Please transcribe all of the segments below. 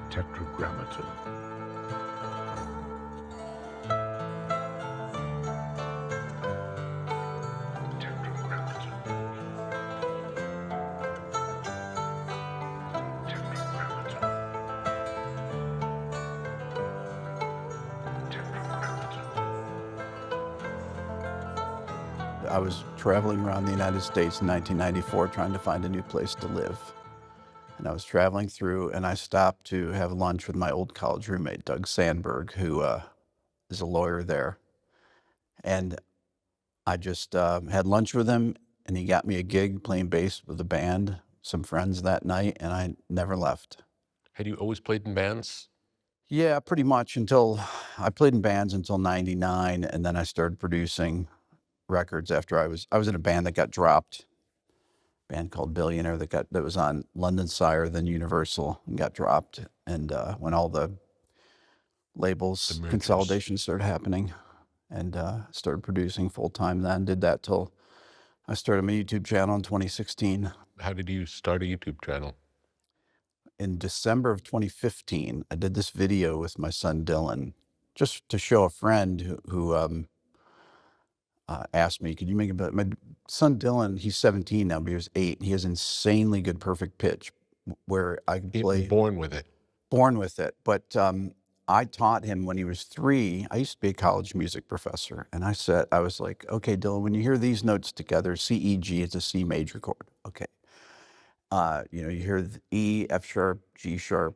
Tetragrammaton. Tetragrammaton. Tetragrammaton. Tetragrammaton. I was traveling around the United States in 1994 trying to find a new place to live. And I was traveling through, and I stopped to have lunch with my old college roommate, Doug Sandberg, who is a lawyer there. And I just had lunch with him, and he got me a gig playing bass with a band, some friends that night, and I never left. Had you always played in bands? Yeah, pretty much until I played in bands until '99, and then I started producing records after I was in a band that got dropped. Band called Billionaire that was on London Sire, then Universal, and got dropped. And when all the labels mergers. consolidation started happening, and started producing full time. Then did that till I started my YouTube channel in 2016. How did you start a YouTube channel? In December of 2015, I did this video with my son Dylan, just to show a friend who asked me, could you make my son Dylan, he's 17 now, but he was 8. He has insanely good perfect pitch where I can play. Born with it. Born with it. But I taught him when he was 3. I used to be a college music professor. And I was like, okay, Dylan, when you hear these notes together, C, E, G, it's a C major chord. Okay. You hear the E, F sharp, G sharp,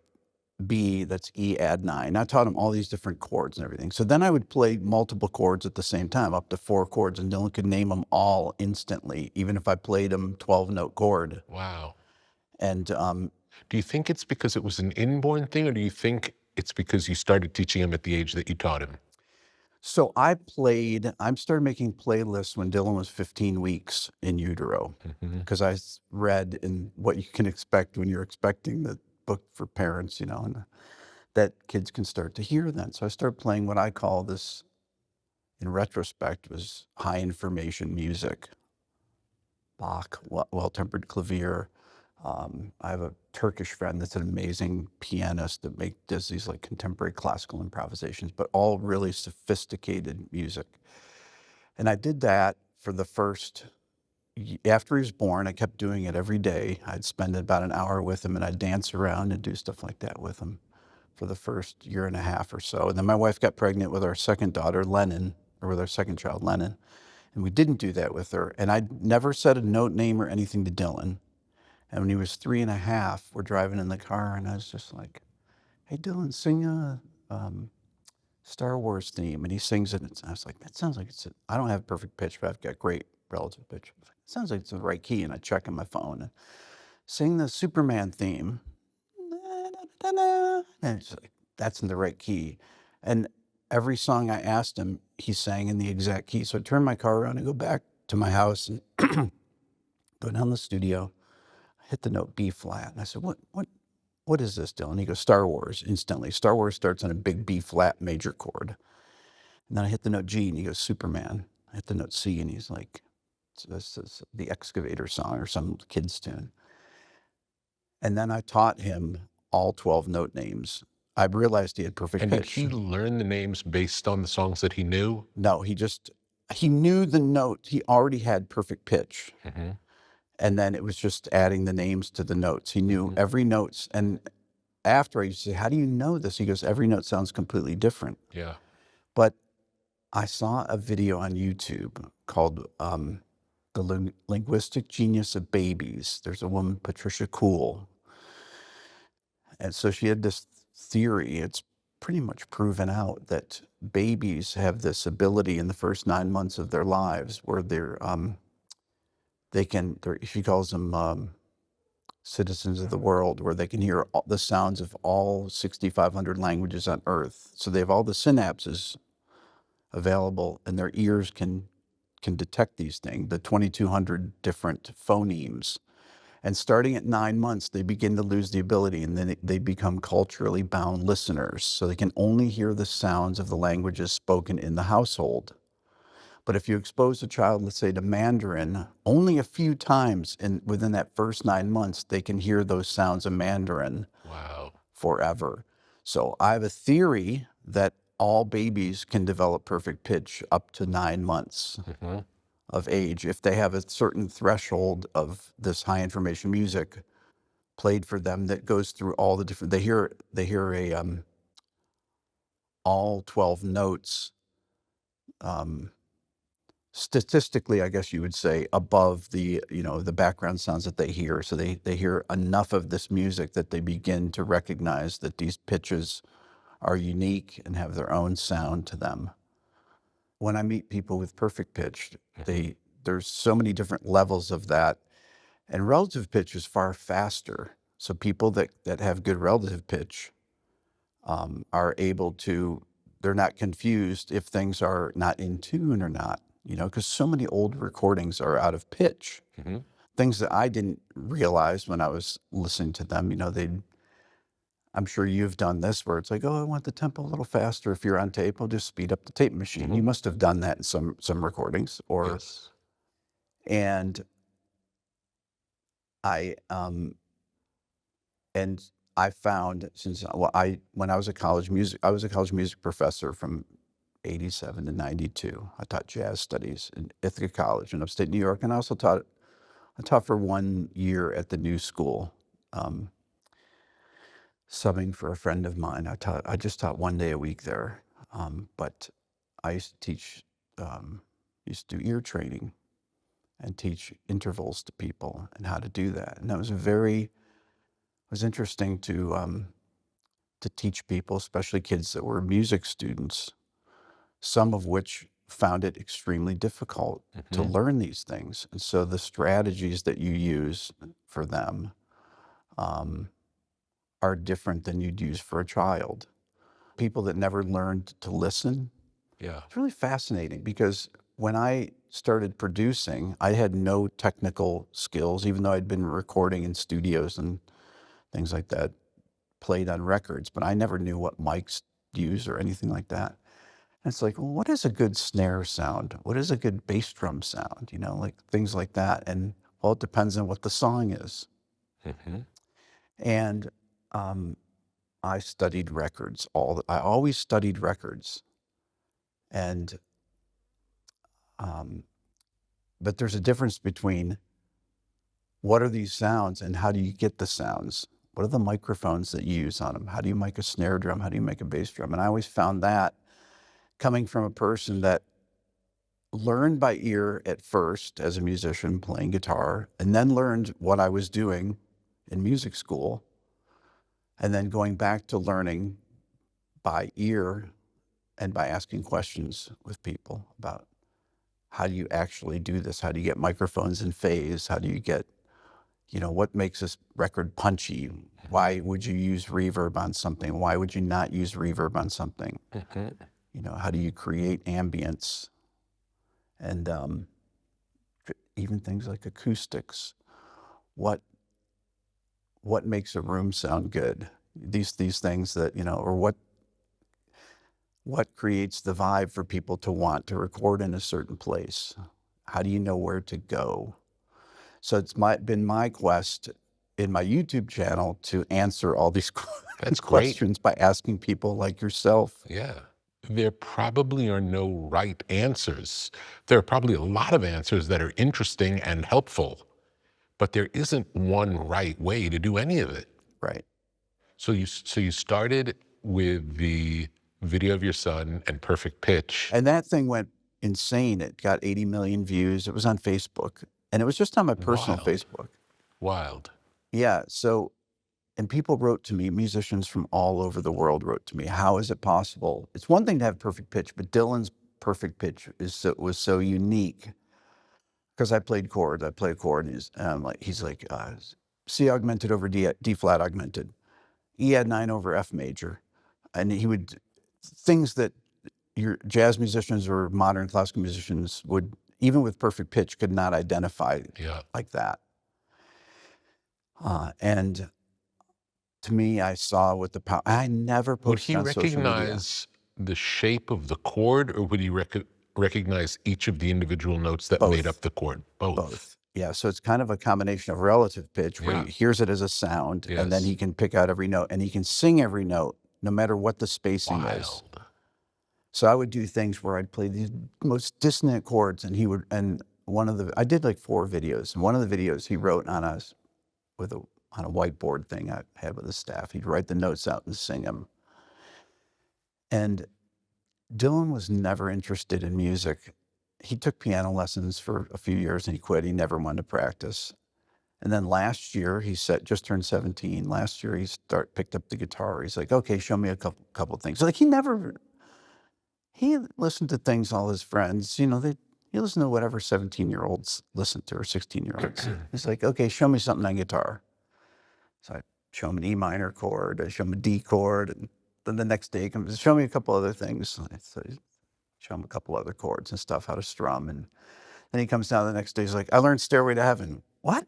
B, that's E add 9. I taught him all these different chords and everything. So then I would play multiple chords at the same time, up to 4 chords, and Dylan could name them all instantly, even if I played him 12-note chord. Wow. And do you think it's because it was an inborn thing, or do you think it's because you started teaching him at the age that you taught him? So I started making playlists when Dylan was 15 weeks in utero, because I read in what you can expect when you're expecting the book for parents, and that kids can start to hear then. So I started playing what I call this, in retrospect, was high information music. Bach, well-tempered clavier. I have a Turkish friend that's an amazing pianist that does these like contemporary classical improvisations, but all really sophisticated music. And I did that for the first, after he was born, I kept doing it every day. I'd spend about an hour with him, and I'd dance around and do stuff like that with him for the first year and a half or so. And then my wife got pregnant with our second daughter, Lennon, or with our second child, Lennon. And we didn't do that with her. And I never said a note name or anything to Dylan. And when he was 3.5, we're driving in the car, and I was just like, hey, Dylan, sing a Star Wars theme. And he sings it. And I was like, that sounds like I don't have perfect pitch, but I've got great relative pitch. It sounds like it's the right key. And I check on my phone and sing the Superman theme. And it's like, that's in the right key. And every song I asked him, he sang in the exact key. So I turned my car around and go back to my house and go down the studio. Hit the note B flat. And I said, what is this, Dylan? He goes, Star Wars, instantly. Star Wars starts on a big B flat major chord. And then I hit the note G, and he goes, Superman. I hit the note C, and he's like, this is the Excavator song or some kid's tune. And then I taught him all 12 note names. I realized he had perfect pitch. And did he learn the names based on the songs that he knew? No, he knew the note. He already had perfect pitch. And then it was just adding the names to the notes. He knew every note. And after I used to say, how do you know this? He goes, every note sounds completely different. Yeah. But I saw a video on YouTube called The Linguistic Genius of Babies. There's a woman, Patricia Kuhl. And so she had this theory. It's pretty much proven out that babies have this ability in the first 9 months of their lives where she calls them citizens of the world, where they can hear the sounds of all 6,500 languages on Earth. So they have all the synapses available, and their ears can detect these things, the 2,200 different phonemes. And starting at 9 months, they begin to lose the ability, and then they become culturally bound listeners. So they can only hear the sounds of the languages spoken in the household. But if you expose a child, let's say, to Mandarin, only a few times within that first 9 months, they can hear those sounds of Mandarin. Wow. forever. So I have a theory that all babies can develop perfect pitch up to 9 months of age if they have a certain threshold of this high information music played for them that goes through all the different, they hear all 12 notes, statistically, I guess you would say, above the, the background sounds that they hear. So they hear enough of this music that they begin to recognize that these pitches are unique and have their own sound to them. When I meet people with perfect pitch, there's so many different levels of that. And relative pitch is far faster. So people that have good relative pitch are able to, they're not confused if things are not in tune or not, because so many old recordings are out of pitch. Things that I didn't realize when I was listening to them, I'm sure you've done this where it's like, oh, I want the tempo a little faster. If you're on tape, I'll just speed up the tape machine. You must have done that in some recordings, or Yes. and I found when I was a college music professor from 87 to 92. I taught jazz studies in Ithaca College in upstate New York, and I also taught for 1 year at the New School. Subbing for a friend of mine. I just taught 1 day a week there. But I used to teach, used to do ear training and teach intervals to people and how to do that. And that was it was interesting to teach people, especially kids that were music students, some of which found it extremely difficult to learn these things. And so the strategies that you use for them, are different than you'd use for a child. People that never learned to listen. Yeah. It's really fascinating because when I started producing, I had no technical skills, even though I'd been recording in studios and things like that, played on records, but I never knew what mics to use or anything like that. And it's like, well, what is a good snare sound? What is a good bass drum sound? Like things like that. And well, it depends on what the song is. And I studied records. I always studied records, and but there's a difference between what are these sounds and how do you get the sounds? What are the microphones that you use on them? How do you make a snare drum? How do you make a bass drum? And I always found that coming from a person that learned by ear at first as a musician playing guitar, and then learned what I was doing in music school, and then going back to learning by ear and by asking questions with people about how do you actually do this? How do you get microphones in phase? How do you get, what makes this record punchy? Why would you use reverb on something? Why would you not use reverb on something? How do you create ambience? And even things like acoustics. What makes a room sound good? These things that, or what creates the vibe for people to want to record in a certain place? How do you know where to go? So it's been my quest in my YouTube channel to answer all these That's great. questions by asking people like yourself. Yeah. There probably are no right answers. There are probably a lot of answers that are interesting and helpful, but there isn't one right way to do any of it. Right. So you started with the video of your son and perfect pitch. And that thing went insane. It got 80 million views. It was on Facebook. And it was just on my personal Wild. Facebook. Wild. Yeah. So, and people wrote to me, musicians from all over the world wrote to me, how is it possible? It's one thing to have perfect pitch, but Dylan's perfect pitch was so unique because I played chords. I play a chord and he's like, C augmented over D flat augmented, E add 9 over F major. And he would, things that your jazz musicians or modern classical musicians would, even with perfect pitch, could not identify like that. And to me, I saw what the power, I never posted on social media. Would he recognize the shape of the chord, or would he recognize each of the individual notes that made up the chord? Both. Yeah, so it's kind of a combination of relative pitch where Yeah. he hears it as a sound, and then Yes. he can pick out every note, and he can sing every note, no matter what the spacing is. Wild. So I would do things where I'd play these most dissonant chords, and he would, and I did like 4 videos, and one of the videos he wrote on a whiteboard thing I had with his staff. He'd write the notes out and sing them. And Dylan was never interested in music. He took piano lessons for a few years and he quit. He never wanted to practice. And then last year, just turned 17. Last year, he picked up the guitar. He's like, okay, show me a couple things. So like he listened to things all his friends, he listened to whatever 17-year-olds listen to, or 16-year-olds. He's like, okay, show me something on guitar. So I show him an E minor chord, I show him a D chord, and then the next day he comes, show me a couple other things. So I show him a couple other chords and stuff, how to strum. And then he comes down the next day, he's like, I learned Stairway to Heaven. What?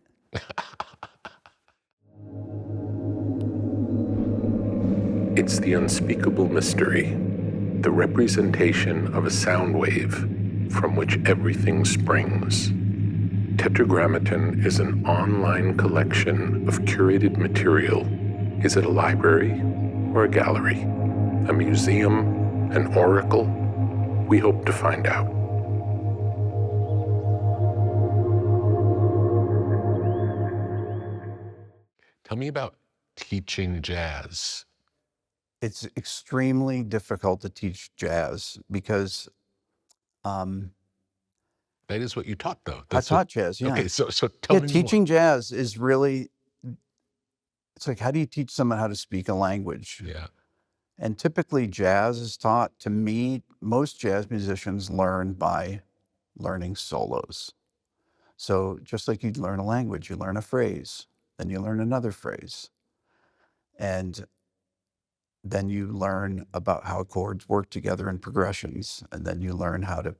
It's the unspeakable mystery, the representation of a sound wave from which everything springs. Tetragrammaton is an online collection of curated material. Is it a library or a gallery? A museum? An oracle? We hope to find out. Tell me about teaching jazz. It's extremely difficult to teach jazz because That is what you taught, though. I taught jazz, yeah. Okay, so tell me more. Teaching jazz is really, it's like, how do you teach someone how to speak a language? Yeah. And typically jazz is taught, to me, most jazz musicians learn by learning solos. So just like you'd learn a language, you learn a phrase, then you learn another phrase. And then you learn about how chords work together in progressions, and then you learn how to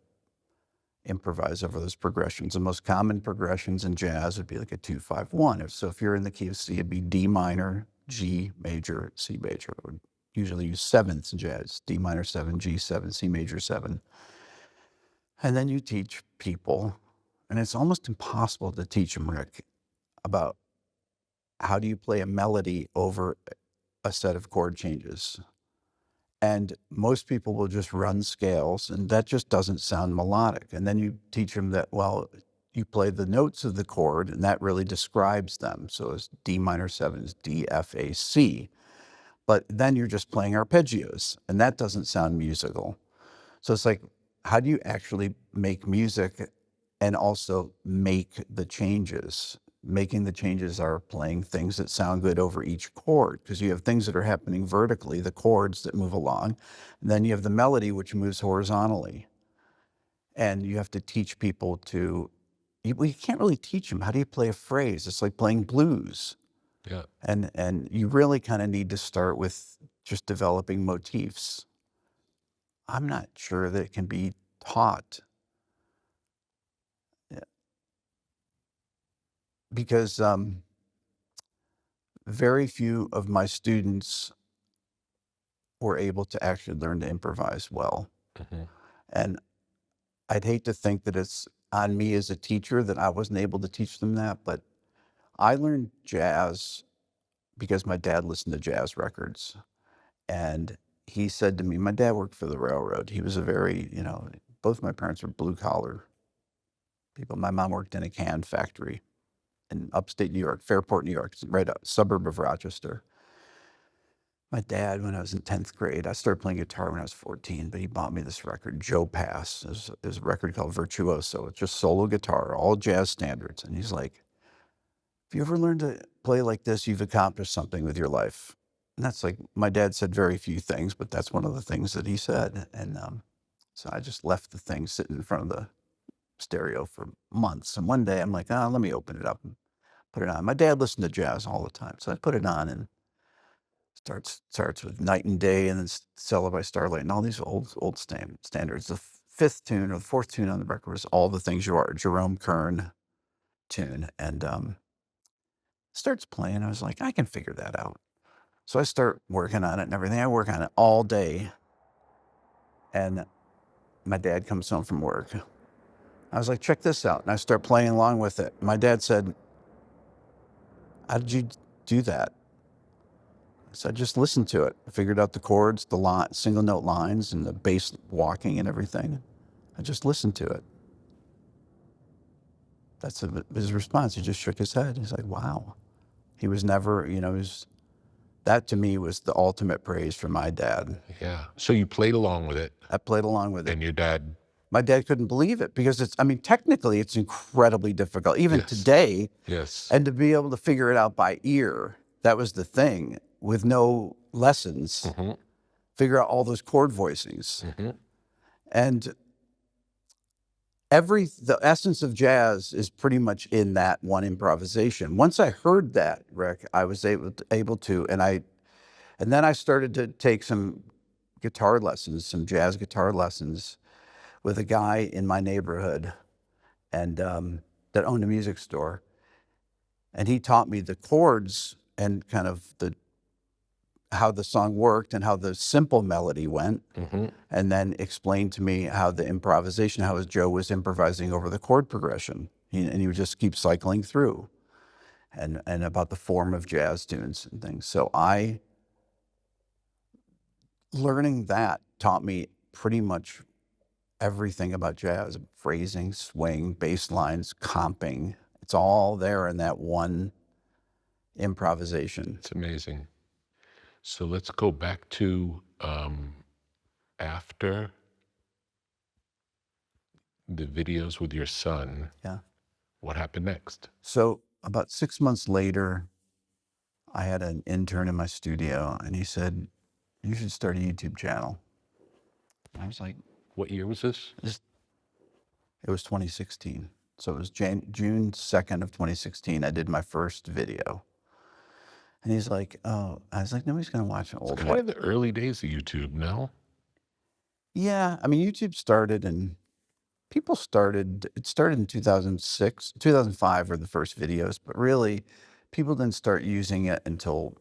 improvise over those progressions. The most common progressions in jazz would be like a 2-5-1. So if you're in the key of C, it'd be D minor, G major, C major. I would usually use sevenths in jazz: D minor 7, G 7, C major 7. And then you teach people, and it's almost impossible to teach them, Rick, about how do you play a melody over a set of chord changes. And most people will just run scales, and that just doesn't sound melodic. And then you teach them that, well, you play the notes of the chord, and that really describes them. So it's D minor 7 is D, F, A, C. But then you're just playing arpeggios, and that doesn't sound musical. So it's like, how do you actually make music and also make the changes? Making the changes are playing things that sound good over each chord, because you have things that are happening vertically, the chords that move along, and then you have the melody, which moves horizontally. And you have to teach people you can't really teach them. How do you play a phrase? It's like playing blues. Yeah. And you really kind of need to start with just developing motifs. I'm not sure that it can be taught. Because very few of my students were able to actually learn to improvise well. Mm-hmm. And I'd hate to think that it's on me as a teacher that I wasn't able to teach them that, but I learned jazz because my dad listened to jazz records. And he said to me, my dad worked for the railroad. He was a very, both my parents were blue collar people. My mom worked in a can factory in upstate New York, Fairport, New York, right a suburb of Rochester. My dad, when I was in 10th grade, I started playing guitar when I was 14, but he bought me this record, Joe Pass. There's a record called Virtuoso. It's just solo guitar, all jazz standards. And he's like, if you ever learn to play like this, you've accomplished something with your life. And that's like, my dad said very few things, but that's one of the things that he said. And so I just left the thing sitting in front of the stereo for months. And one day I'm like, let me open it up and put it on. My dad listened to jazz all the time. So I put it on, and starts with Night and Day, and then Stella by Starlight, and all these old standards. The fifth tune or the fourth tune on the record was All the Things You Are, Jerome Kern tune. And starts playing. I was like, I can figure that out. So I start working on it and everything. I work on it all day. And my dad comes home from work. I was like, check this out. And I start playing along with it. My dad said, how did you do that? So I just listened to it. I figured out the chords, the single note lines, and the bass walking and everything. I just listened to it. That's his response. He just shook his head. He's like, wow. He was never, that to me was the ultimate praise from my dad. Yeah. So you played along with it. I played along with it. And your dad. My dad couldn't believe it because technically it's incredibly difficult, even today. Yes. And to be able to figure it out by ear, that was the thing, with no lessons, figure out all those chord voicings. And the essence of jazz is pretty much in that one improvisation. Once I heard that, Rick, I was able to, and then I started to take some guitar lessons, some jazz guitar lessons with a guy in my neighborhood and that owned a music store. And he taught me the chords and kind of how the song worked and how the simple melody went, and then explained to me how the improvisation, how Joe was improvising over the chord progression. And he would just keep cycling through and about the form of jazz tunes and things. So learning that taught me pretty much everything about jazz: phrasing, swing, bass lines, comping. It's all there in that one improvisation. It's amazing. So let's go back to after the videos with your son. Yeah. What happened next? So about 6 months later, I had an intern in my studio, and he said, you should start a YouTube channel. I was like, what year was this? It was 2016. So it was June 2nd of 2016. I did my first video. And he's like, oh, I was like, nobody's going to watch an old one. Kind of the early days of YouTube, no? Yeah. YouTube started and it started in 2006, 2005 were the first videos, but really people didn't start using it until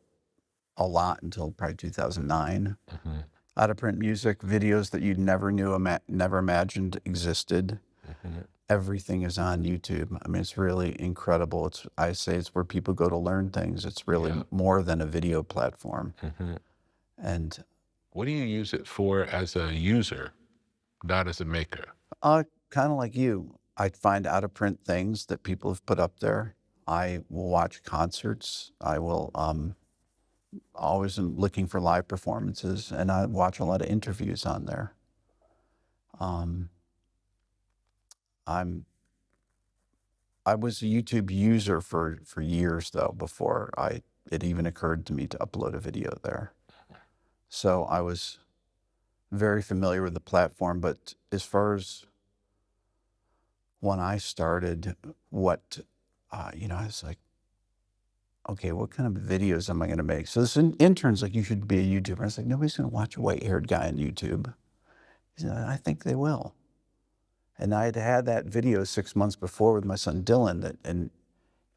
probably 2009. Out of print music, videos that you never never imagined existed. Everything is on YouTube. It's really incredible. I say it's where people go to learn things. It's really more than a video platform. And what do you use it for as a user, not as a maker? Kind of like you. I find out of print things that people have put up there. I will watch concerts. I will always am looking for live performances, and I watch a lot of interviews on there. I was a YouTube user for years though, before it even occurred to me to upload a video there. So I was very familiar with the platform, but as far as when I started, I was like, okay, what kind of videos am I going to make? So this intern's like, you should be a YouTuber. I was like, nobody's going to watch a white-haired guy on YouTube. He said, I think they will. And I had that video 6 months before with my son Dylan, and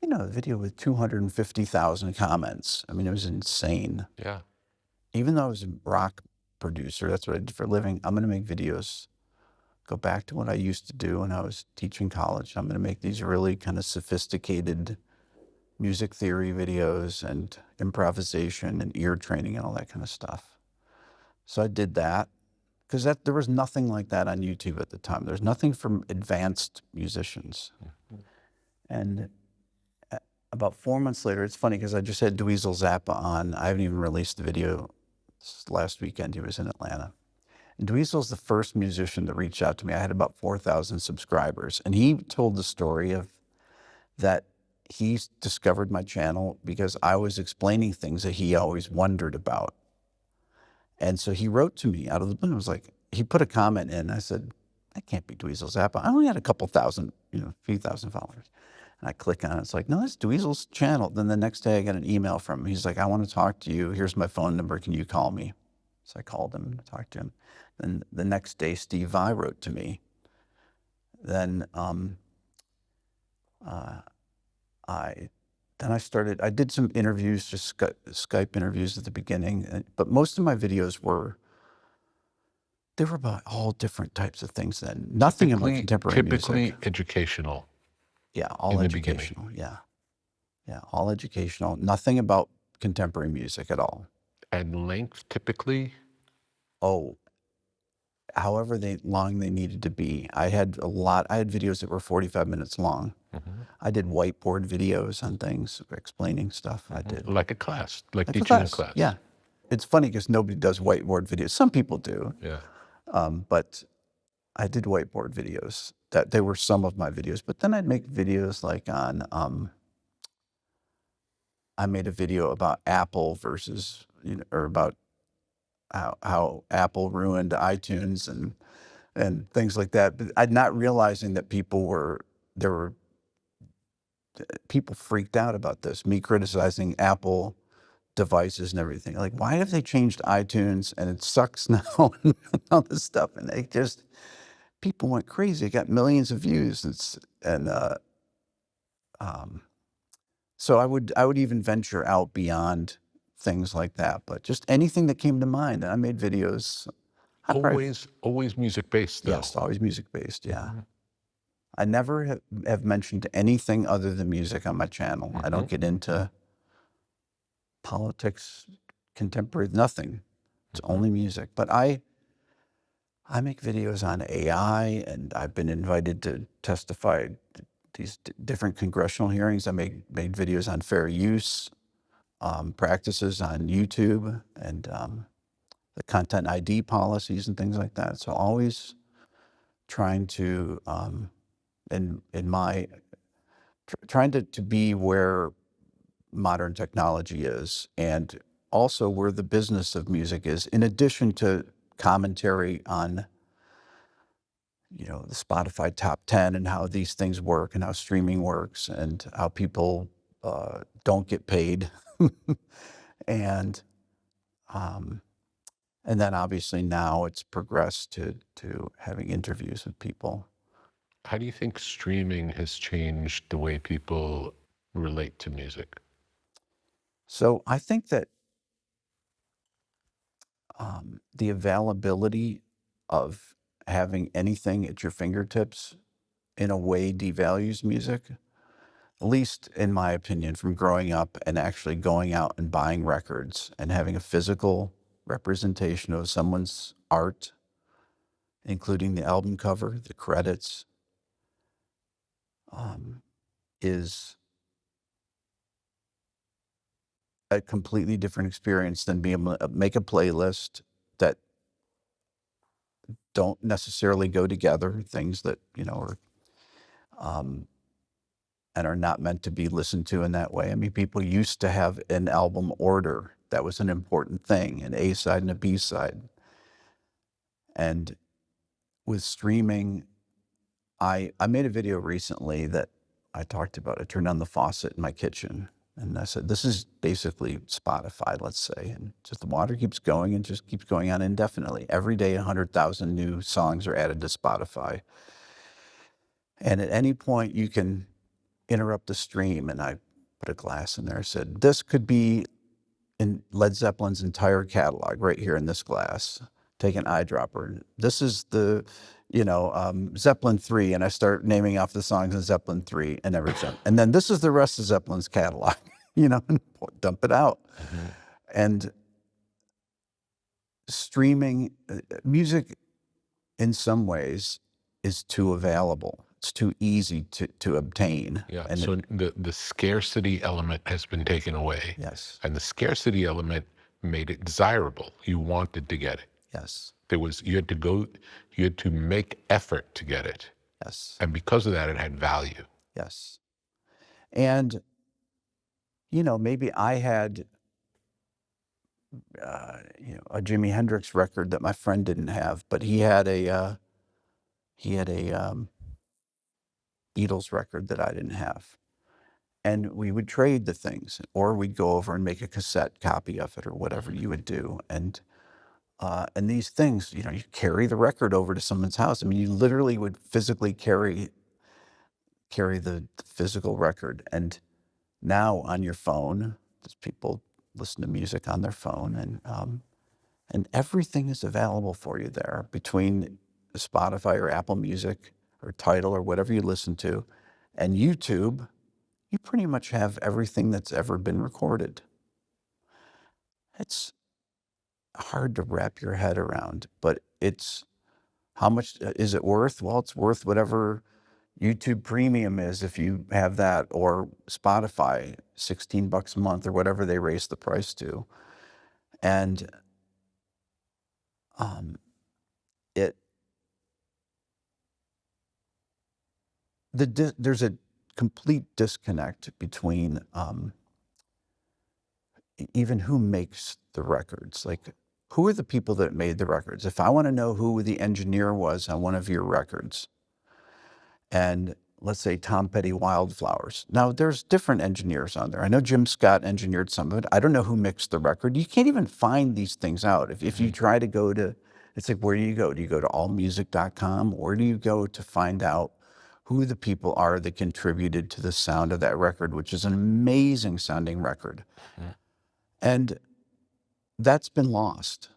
a video with 250,000 comments. It was insane. Yeah. Even though I was a rock producer, that's what I did for a living, I'm going to make videos. Go back to what I used to do when I was teaching college. I'm going to make these really kind of sophisticated music theory videos and improvisation and ear training and all that kind of stuff. So I did that because there was nothing like that on YouTube at the time. There's nothing from advanced musicians. And about 4 months later, it's funny because I just had Dweezil Zappa on. I haven't even released the video. Last weekend, he was in Atlanta. And Dweezil's the first musician that reached out to me. I had about 4,000 subscribers. And he told the story of that he discovered my channel because I was explaining things that he always wondered about. And so he wrote to me out of the blue. It was like, he put a comment in. I said, that can't be Dweezil Zappa. I only had a couple thousand, a few thousand followers. And I click on it. It's like, no, that's Dweezil's channel. Then the next day I got an email from him. He's like, I want to talk to you. Here's my phone number. Can you call me? So I called him and talked to him. Then the next day, Steve Vai wrote to me. Then I did some interviews, just Skype interviews at the beginning, but most of my videos were They were about all different types of things then. Nothing about contemporary Typically music. educational Yeah, all in the beginning. educational. Yeah. Yeah, all educational. Nothing about contemporary music at all. And length typically, Oh, however long they needed to be. I had videos that were 45 minutes long. I did whiteboard videos on things, explaining stuff. I did like a class, like like a teaching a class. class. Yeah. It's funny because nobody does whiteboard videos. Some people do, Yeah. but I did whiteboard videos. That they were some of my videos. But then I'd make videos like on. I made a video about Apple versus, or about how Apple ruined iTunes and things like that. But I'm not realizing that there were people freaked out about this, me criticizing Apple devices and everything. Like, why have they changed iTunes and it sucks now and all this stuff? And people went crazy. It got millions of views. So I would even venture out beyond things like that, but just anything that came to mind. And I made videos. Always music based though. Yes, always music based. Yeah. I never have mentioned anything other than music on my channel. I don't get into politics, contemporary, nothing. It's only music. But I make videos on AI, and I've been invited to testify at these different congressional hearings. I made videos on fair use practices on YouTube, and the content ID policies and things like that. So always trying to trying to be where modern technology is, and also where the business of music is, in addition to commentary on the Spotify top 10 and how these things work and how streaming works and how people don't get paid. and and then obviously now it's progressed to having interviews with people. How do you think streaming has changed the way people relate to music? So I think that the availability of having anything at your fingertips in a way devalues music, at least in my opinion, from growing up and actually going out and buying records and having a physical representation of someone's art, including the album cover, the credits, is a completely different experience than being able to make a playlist that don't necessarily go together, things that, are and are not meant to be listened to in that way. I mean, people used to have an album order. That was an important thing, an A side and a B side. And with streaming, I made a video recently that I talked about. I turned on the faucet in my kitchen and I said, this is basically Spotify, let's say. And just the water keeps going and just keeps going on indefinitely. Every day, 100,000 new songs are added to Spotify. And at any point you can interrupt the stream. And I put a glass in there. I said, this could be in Led Zeppelin's entire catalog right here in this glass. Take an eyedropper. This is the, Zeppelin 3, and I start naming off the songs in Zeppelin 3 and everything. And then this is the rest of Zeppelin's catalog, and dump it out. And streaming music in some ways is too available. It's too easy to obtain. Yeah. And So the scarcity element has been taken away. yes, And the scarcity element made it desirable. You wanted to get it. yes, You had to make effort to get it. yes, And because of that, it had value. yes. And, maybe I had, a Jimi Hendrix record that my friend didn't have, but he had a Beatles record that I didn't have. And we would trade the things, or we'd go over and make a cassette copy of it, or whatever you would do. And these things, you carry the record over to someone's house. I mean, you literally would physically carry the physical record. And now on your phone, just people listen to music on their phone, and And everything is available for you there between Spotify or Apple Music or Tidal or whatever you listen to, and YouTube. You pretty much have everything that's ever been recorded. It's hard to wrap your head around, but it's how much is it worth? Well, it's worth whatever YouTube Premium is if you have that, or Spotify, $16 a month or whatever they raise the price to. And it there's a complete disconnect between even who makes the records. Like, who are the people that made the records? If I want to know who the engineer was on one of your records, and let's say Tom Petty Wildflowers. Now, there's different engineers on there. I know Jim Scott engineered some of it. I don't know who mixed the record. You can't even find these things out. If you try to go to, it's like, where do you go? Do you go to allmusic.com? Or do you go to find out who the people are that contributed to the sound of that record, which is an amazing sounding record? And that's been lost.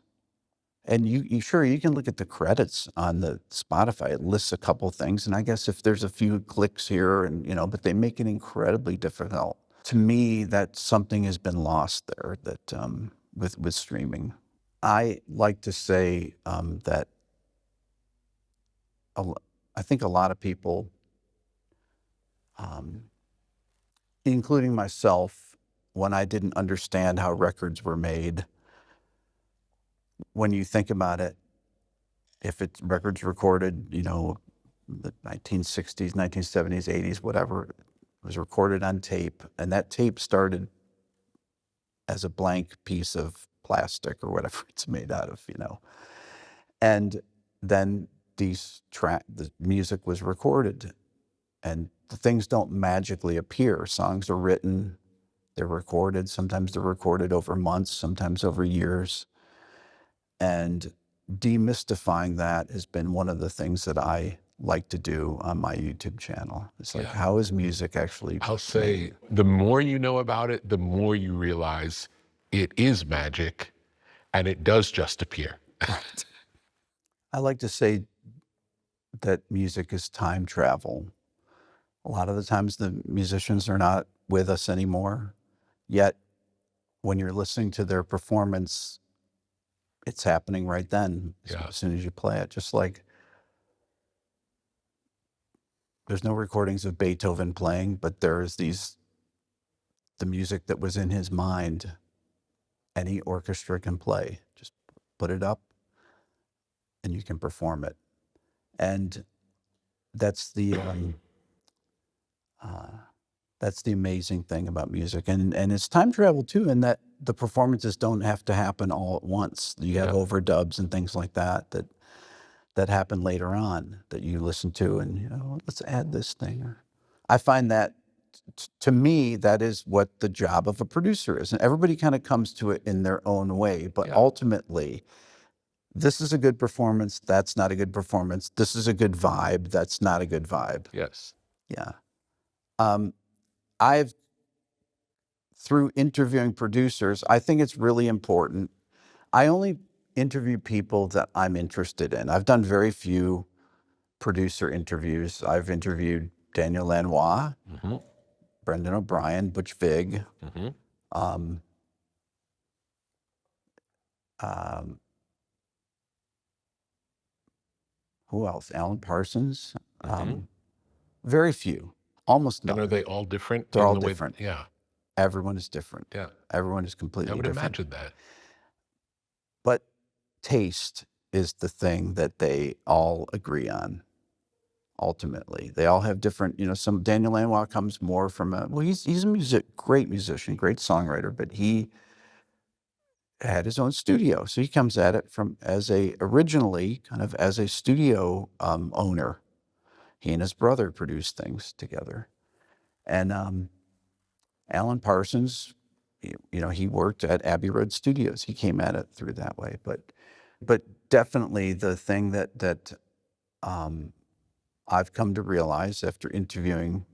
And you sure, you can look at the credits on the Spotify. It lists a couple things, and I guess if there's a few clicks here, and but they make it incredibly difficult. To me, that something has been lost there. That with streaming, I like to say that I think a lot of people, including myself, when I didn't understand how records were made, when you think about it, if it's records recorded, the 1960s, 1970s, 80s, whatever, it was recorded on tape, and that tape started as a blank piece of plastic or whatever it's made out of, and then the music was recorded, and the things don't magically appear. Songs are written, they're recorded. Sometimes they're recorded over months, sometimes over years. And demystifying that has been one of the things that I like to do on my YouTube channel. It's like, how is music actually I'll say, the more you know about it, the more you realize it is magic, and it does just appear. I like to say that music is time travel. A lot of the times the musicians are not with us anymore, yet when you're listening to their performance, it's happening right then, as soon as you play it. Just like there's no recordings of Beethoven playing, but there's the music that was in his mind. Any orchestra can play. Just put it up and you can perform it. And that's the amazing thing about music. And it's time travel too, in that the performances don't have to happen all at once. You have overdubs and things like that happen later on that you listen to, and let's add this thing. I find that to me, that is what the job of a producer is. And everybody kind of comes to it in their own way, but ultimately, this is a good performance, that's not a good performance. This is a good vibe, that's not a good vibe. Yes. Yeah. I've, through interviewing producers, I think it's really important. I only interview people that I'm interested in. I've done very few producer interviews. I've interviewed Daniel Lanois, Brendan O'Brien, Butch Vig, who else? Alan Parsons. Very few, almost none. And are they all different? They're all different. Yeah. Everyone is different. Yeah. Everyone is completely I would different. imagine that. But taste is the thing that they all agree on. Ultimately, they all have different. Some Daniel Lanois comes more from he's a great musician, great songwriter, but he had his own studio, so he comes at it originally kind of as a studio owner. He and his brother produced things together, and Alan Parsons, he worked at Abbey Road Studios. He came at it through that way, but definitely the thing that I've come to realize after interviewing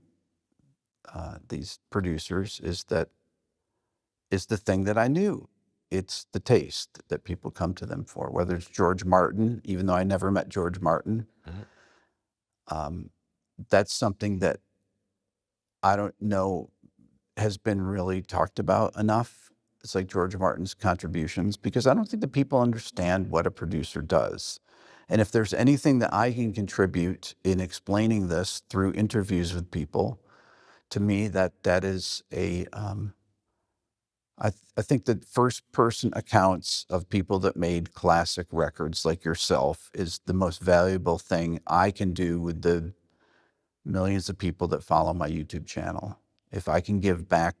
these producers is the thing that I knew. it's the taste that people come to them for, whether it's George Martin, even though I never met George Martin. That's something that I don't know has been really talked about enough. It's like George Martin's contributions, because I don't think that people understand what a producer does. And if there's anything that I can contribute in explaining this through interviews with people, to me, that is I think that first person accounts of people that made classic records like yourself is the most valuable thing I can do with the millions of people that follow my YouTube channel. If I can give back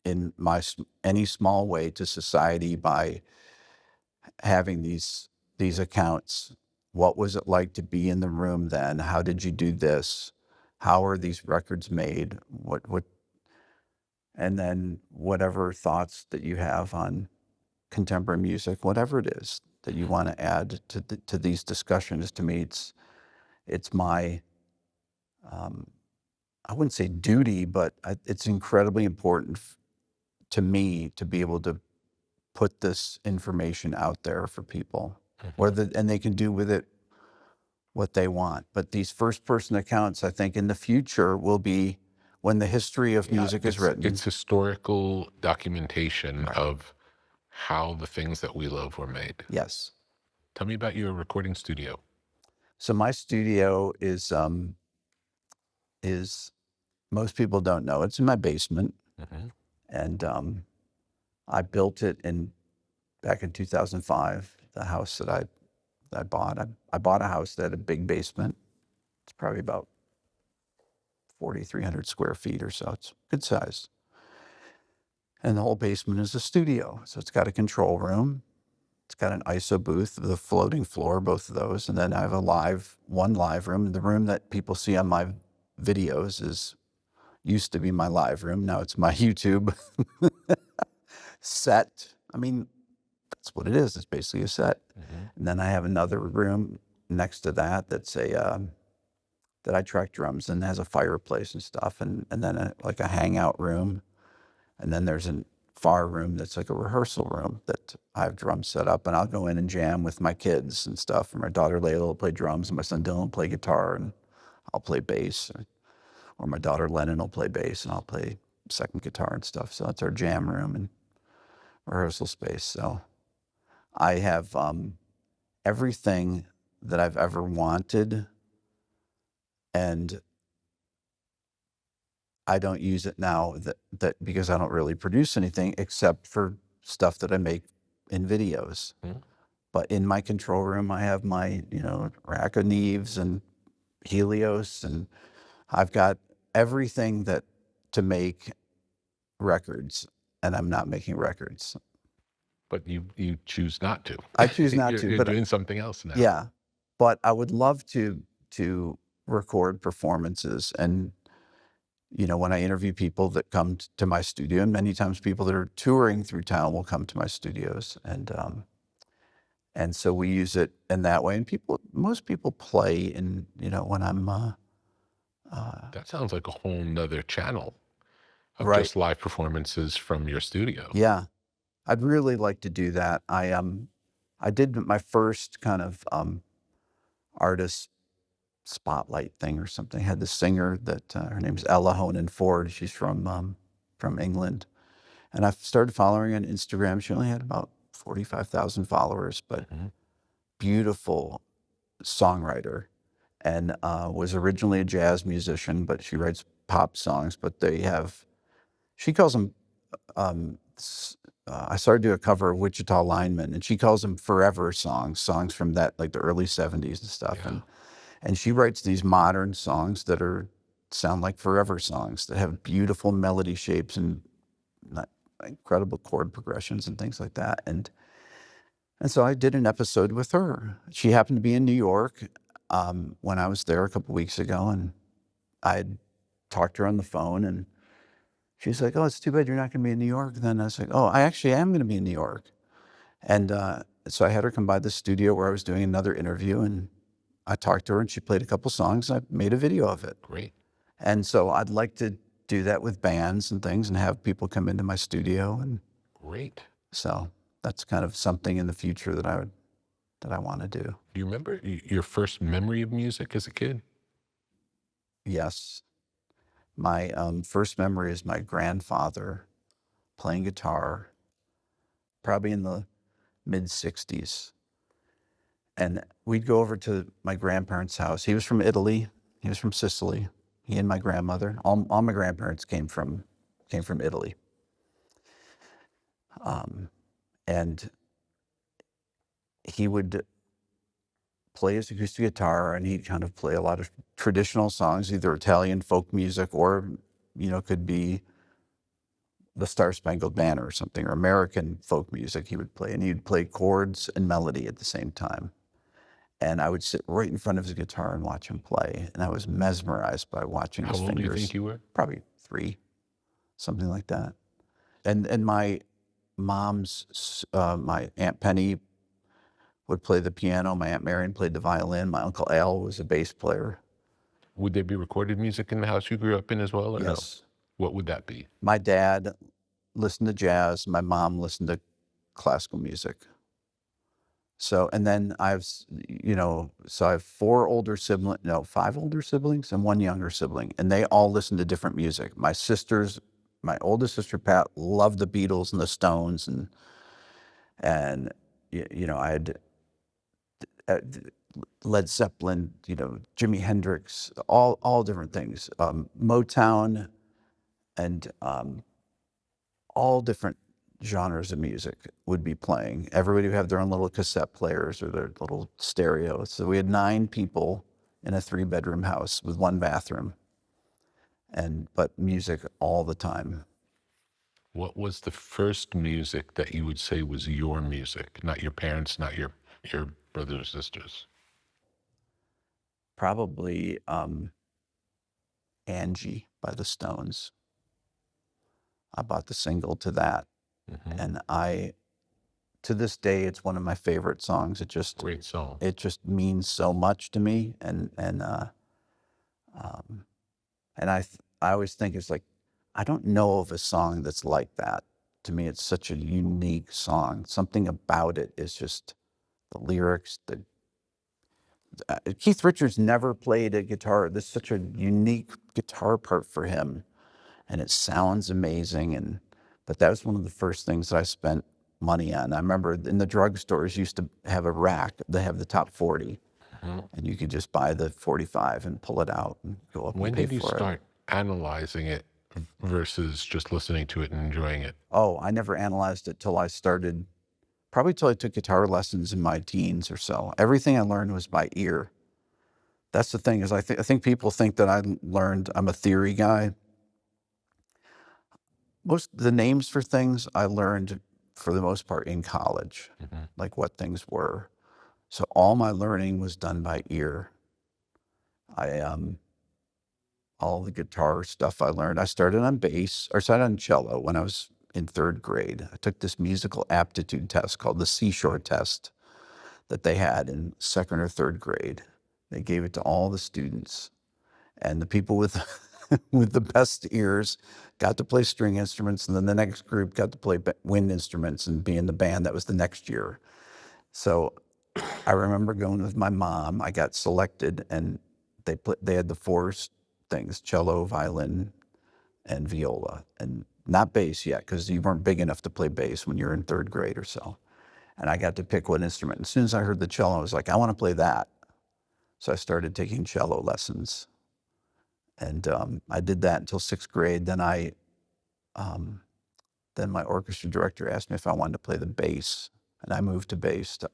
in any small way to society by having these accounts, what was it like to be in the room then? How did you do this? How are these records made? What and then whatever thoughts that you have on contemporary music, whatever it is that you want to add to these discussions, to me, it's my I wouldn't say duty, but it's incredibly important to me to be able to put this information out there for people, and they can do with it what they want. But these first-person accounts, I think, in the future will be when the history of music is written. It's historical documentation of how the things that we love were made. Yes. Tell me about your recording studio. So my studio is most people don't know. It's in my basement, and I built it back in 2005. The house that I bought. I bought a house that had a big basement. It's probably about 4,300 square feet or so. It's good size. And the whole basement is a studio. So it's got a control room. It's got an ISO booth with a floating floor, both of those. And then I have one live room. The room that people see on my videos used to be my live room. Now it's my YouTube set. I mean, that's what it is. It's basically a set. And then I have another room next to that that's that I track drums and has a fireplace and stuff, and then like a hangout room. And then there's a far room that's like a rehearsal room that I have drums set up, and I'll go in and jam with my kids and stuff. And my daughter Layla will play drums, and my son Dylan will play guitar, and I'll play bass. Or my daughter Lennon will play bass, and I'll play second guitar and stuff. So that's our jam room and rehearsal space. So I have everything that I've ever wanted, and I don't use it now that because I don't really produce anything except for stuff that I make in videos. But in my control room, I have my rack of Neves and Helios, and I've got everything to make records, and I'm not making records. But you choose not to. I choose not to. You're but doing something else now. Yeah, but I would love to record performances. And when I interview people that come to my studio, and many times people that are touring through town will come to my studios, and so we use it in that way. And most people play in when I'm. That sounds like a whole nother channel of Right. just live performances from your studio. Yeah, I'd really like to do that. I did my first kind of artist spotlight thing or something. I had this singer that her name's Ella Honan Ford. She's from England, and I started following her on Instagram. She only had about 45,000 followers, but beautiful songwriter, and was originally a jazz musician, but she writes pop songs. But she calls them. I started to do a cover of Wichita Lineman, and she calls them forever songs from that, like the early 70s and stuff. Yeah. And she writes these modern songs that sound like forever songs that have beautiful melody shapes and incredible chord progressions and things like that. And so I did an episode with her. She happened to be in New York when I was there a couple weeks ago, and I had talked to her on the phone, and she's like, "Oh, it's too bad you're not going to be in New York." And then I was like, "Oh, I actually am going to be in New York." And so I had her come by the studio where I was doing another interview, and I talked to her, and she played a couple songs, and I made a video of it. Great. And so I'd like to do that with bands and things and have people come into my studio. And Great. so that's kind of something in the future that I want to do. Do you remember your first memory of music as a kid? Yes. My first memory is my grandfather playing guitar, probably in the mid-60s. And we'd go over to my grandparents' house. He was from Italy. He was from Sicily. He and my grandmother. All my grandparents came from Italy. And he would play his acoustic guitar, and he'd kind of play a lot of traditional songs, either Italian folk music or, could be the Star Spangled Banner or something, or American folk music he would play. And he'd play chords and melody at the same time. And I would sit right in front of his guitar and watch him play. And I was mesmerized by watching his How fingers. old do you think you were? Probably 3, something like that. And my mom's, my Aunt Penny would play the piano. My Aunt Marion played the violin. My Uncle Al was a bass player. Would there be recorded music in the house you grew up in as well, or Yes. no? What would that be? My dad listened to jazz. My mom listened to classical music. So, and then I have 5 older siblings and 1 younger sibling, and they all listen to different music. My oldest sister, Pat, loved the Beatles and the Stones, and I had Led Zeppelin, Jimi Hendrix, all different things, Motown, and all different genres of music would be playing. Everybody would have their own little cassette players or their little stereos. So we had 9 people in a 3-bedroom house with 1 bathroom, but music all the time. What was the first music that you would say was your music, not your parents, not your brothers or sisters? Probably Angie by the Stones. I bought the single to that. And to this day, it's one of my favorite songs. Great song. It just means so much to me. And I always think it's like, I don't know of a song that's like that. To me, it's such a unique song. Something about it is just the lyrics. Keith Richards never played a guitar. This is such a unique guitar part for him, and it sounds amazing. But that was one of the first things that I spent money on. I remember in the drugstores used to have a rack. They have the top 40, and you could just buy the 45 and pull it out and go up When and pay did you for it. start analyzing it versus just listening to it and enjoying it? Oh, I never analyzed it till I took guitar lessons in my teens or so. Everything I learned was by ear. That's the thing, is I think people think that I'm a theory guy. Most of the names for things I learned for the most part in college, like what things were. So all my learning was done by ear. All the guitar stuff I learned, I started on cello when I was in 3rd grade. I took this musical aptitude test called the Seashore test that they had in 2nd or 3rd grade. They gave it to all the students, and the people with with the best ears got to play string instruments, and then the next group got to play wind instruments and be in the band that was the next year. So I remember going with my mom. I got selected, and they had the 4 things: cello, violin, and viola, and not bass yet, because you weren't big enough to play bass when you're in 3rd grade or so. And I got to pick one instrument. As soon as I heard the cello, I was like, I want to play that. So I started taking cello lessons. And I did that until 6th grade. Then my orchestra director asked me if I wanted to play the bass, and I moved to bass, to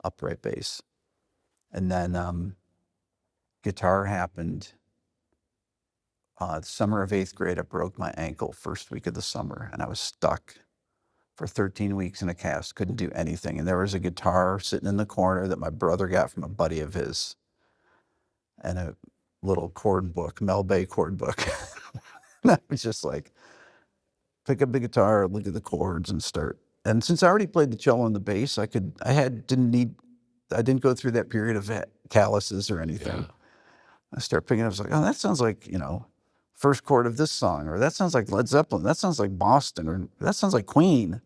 upright bass. And then guitar happened. The summer of 8th grade, I broke my ankle first week of the summer, and I was stuck for 13 weeks in a cast, couldn't do anything. And there was a guitar sitting in the corner that my brother got from a buddy of his, and a little chord book, Mel Bay chord book. And I was just like, pick up the guitar, look at the chords, and start. And since I already played the cello and the bass, I didn't go through that period of calluses or anything. Yeah. I started picking up, I was like, oh, that sounds like, first chord of this song, or that sounds like Led Zeppelin, that sounds like Boston, or that sounds like Queen.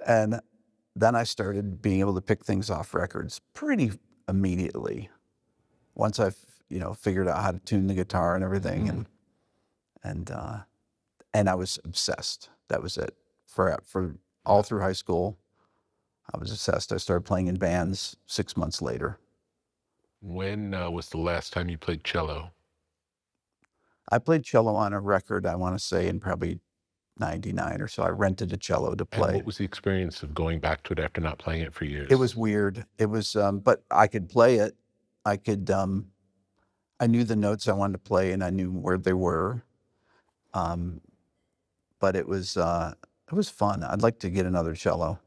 And then I started being able to pick things off records pretty immediately. Once I've, figured out how to tune the guitar and everything, and I was obsessed. That was it. For all through high school, I was obsessed. I started playing in bands 6 months later. When was the last time you played cello? I played cello on a record, I want to say, in probably 99 or so. I rented a cello to And play. what was the experience of going back to it after not playing it for years? It was weird. It was, but I could play it. I could, I knew the notes I wanted to play and I knew where they were. But it was fun. I'd like to get another cello.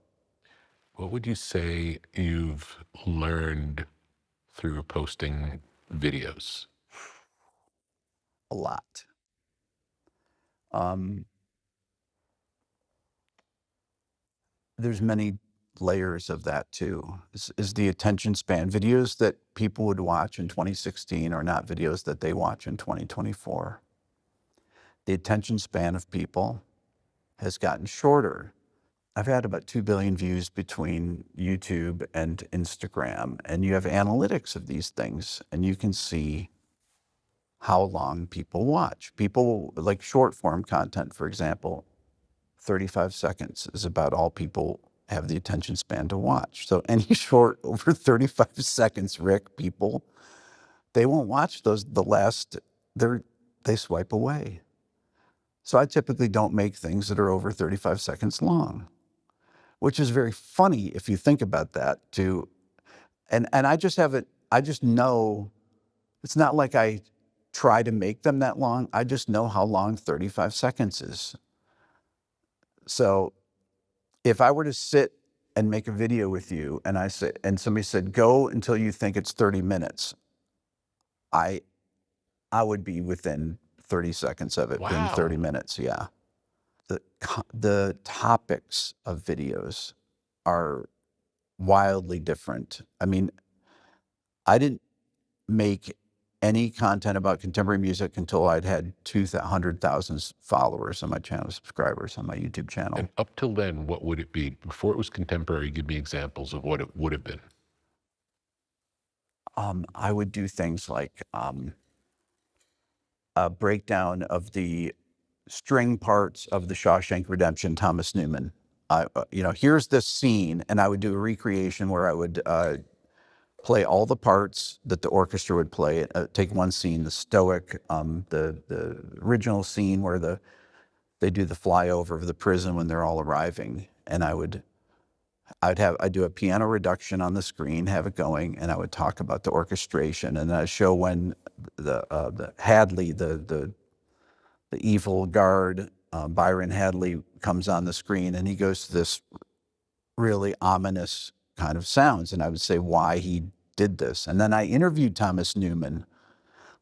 What would you say you've learned through posting videos? A lot. There's many layers of that too. Is the attention span. Videos that people would watch in 2016 are not videos that they watch in 2024. The attention span of people has gotten shorter. I've had about 2 billion views between YouTube and Instagram, and you have analytics of these things, and you can see how long people watch. People like short form content, for example, 35 seconds is about all people have the attention span to watch. So any short over 35 seconds, Rick, people, they won't watch those. They swipe away. So I typically don't make things that are over 35 seconds long, which is very funny if you think about that too. And I just know, it's not like I try to make them that long. I just know how long 35 seconds is. So if I were to sit and make a video with you and somebody said, go until you think it's 30 minutes, I would be within 30 seconds of it being 30 minutes. Yeah. The topics of videos are wildly different. I mean, I didn't make any content about contemporary music until I'd had 200,000 followers on my channel, subscribers on my YouTube channel. And up till then, what would it be? Before it was contemporary, give me examples of what it would have been. I would do things like a breakdown of the string parts of the Shawshank Redemption, Thomas Newman. Here's this scene, and I would do a recreation where I would play all the parts that the orchestra would play. Take one scene, the Stoic, the original scene where they do the flyover of the prison when they're all arriving, and I'd do a piano reduction on the screen, have it going, and I would talk about the orchestration, and I'd show when the Hadley, the evil guard, Byron Hadley, comes on the screen, and he goes to this really ominous kind of sounds, and I would say why he did this. And then I interviewed Thomas Newman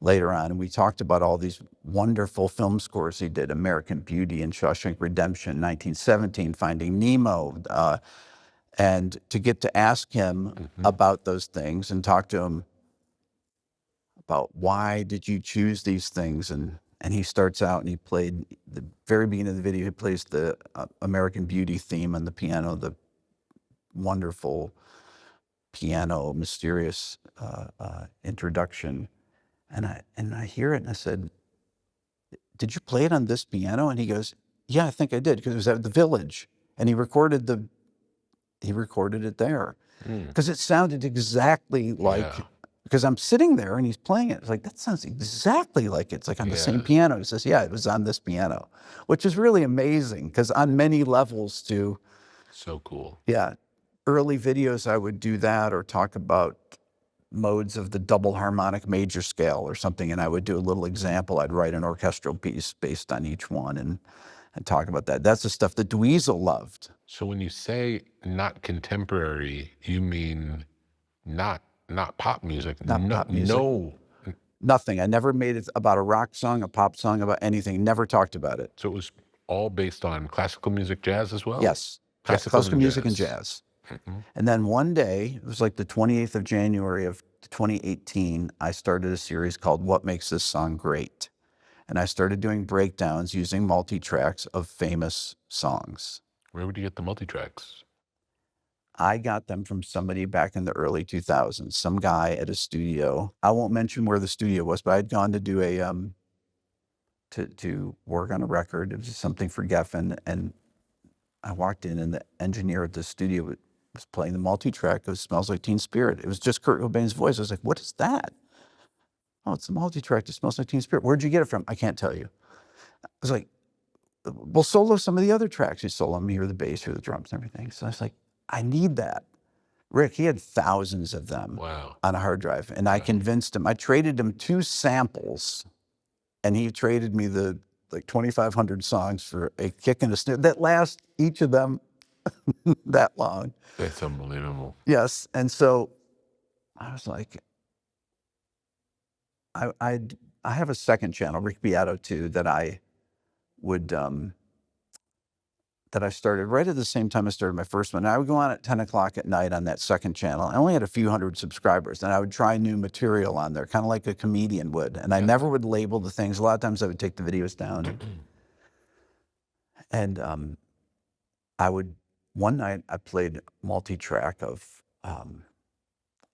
later on, and we talked about all these wonderful film scores he did: American Beauty and Shawshank Redemption, 1917, Finding Nemo, and to get to ask him about those things and talk to him about why did you choose these things. And he starts out and he played the very beginning of the video, he plays the American Beauty theme on the piano, the wonderful piano, mysterious introduction. And I hear it and I said, did you play it on this piano? And he goes, yeah, I think I did, because it was at the Village. And he recorded it there because it sounded exactly like, because I'm sitting there and he's playing it. It's like, that sounds exactly like it's like on the same piano. He says, yeah, it was on this piano, which is really amazing because on many levels too. So cool. Yeah. Early videos, I would do that or talk about modes of the double harmonic major scale or something. And I would do a little example. I'd write an orchestral piece based on each one and talk about that. That's the stuff that Dweezil loved. So when you say not contemporary, you mean not pop music? Not pop music. No. Nothing. I never made it about a rock song, a pop song, about anything. Never talked about it. So it was all based on classical music, jazz as well? Yes. Classical music and jazz. And then one day, it was like the 28th of January of 2018, I started a series called What Makes This Song Great? And I started doing breakdowns using multitracks of famous songs. Where would you get the multitracks? I got them from somebody back in the early 2000s, some guy at a studio. I won't mention where the studio was, but I'd gone to do a to work on a record. It was something for Geffen, and I walked in, and the engineer at the studio was playing the multi-track of "Smells Like Teen Spirit." It was just Kurt Cobain's voice. I was like, "What is that?" "Oh, it's the multi-track that smells like Teen Spirit." "Where'd you get it from?" "I can't tell you." I was like, "Well, solo some of the other tracks. You solo me, or the bass, or the drums, and everything." So I was like, "I need that." Rick, he had thousands of them Wow. on a hard drive, and I convinced him. I traded him 2 samples, and he traded me the like 2,500 songs for a kick and a snare that last each of them that long. That's unbelievable. Yes, and so I was like, I have a second channel, Rick Beato too, that I would that I started right at the same time I started my first one. And I would go on at 10 o'clock at night on that second channel. I only had a few hundred subscribers, and I would try new material on there, kind of like a comedian would. And I never would label the things. A lot of times I would take the videos down. And one night I played multi-track of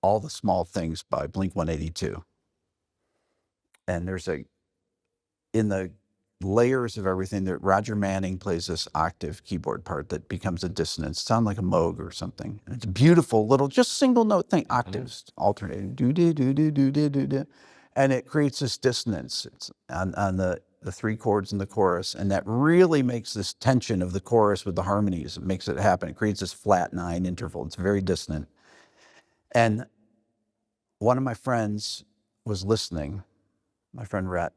All the Small Things by Blink-182. And there's in the layers of everything that Roger Manning plays this octave keyboard part that becomes a dissonance, sound like a Moog or something. And it's a beautiful little, just single note thing, octaves alternating, do do do do do do do do, and it creates this dissonance. It's on the 3 chords in the chorus, and that really makes this tension of the chorus with the harmonies. It makes it happen. It creates this flat 9 interval. It's very dissonant. And one of my friends was listening, my friend Rhett.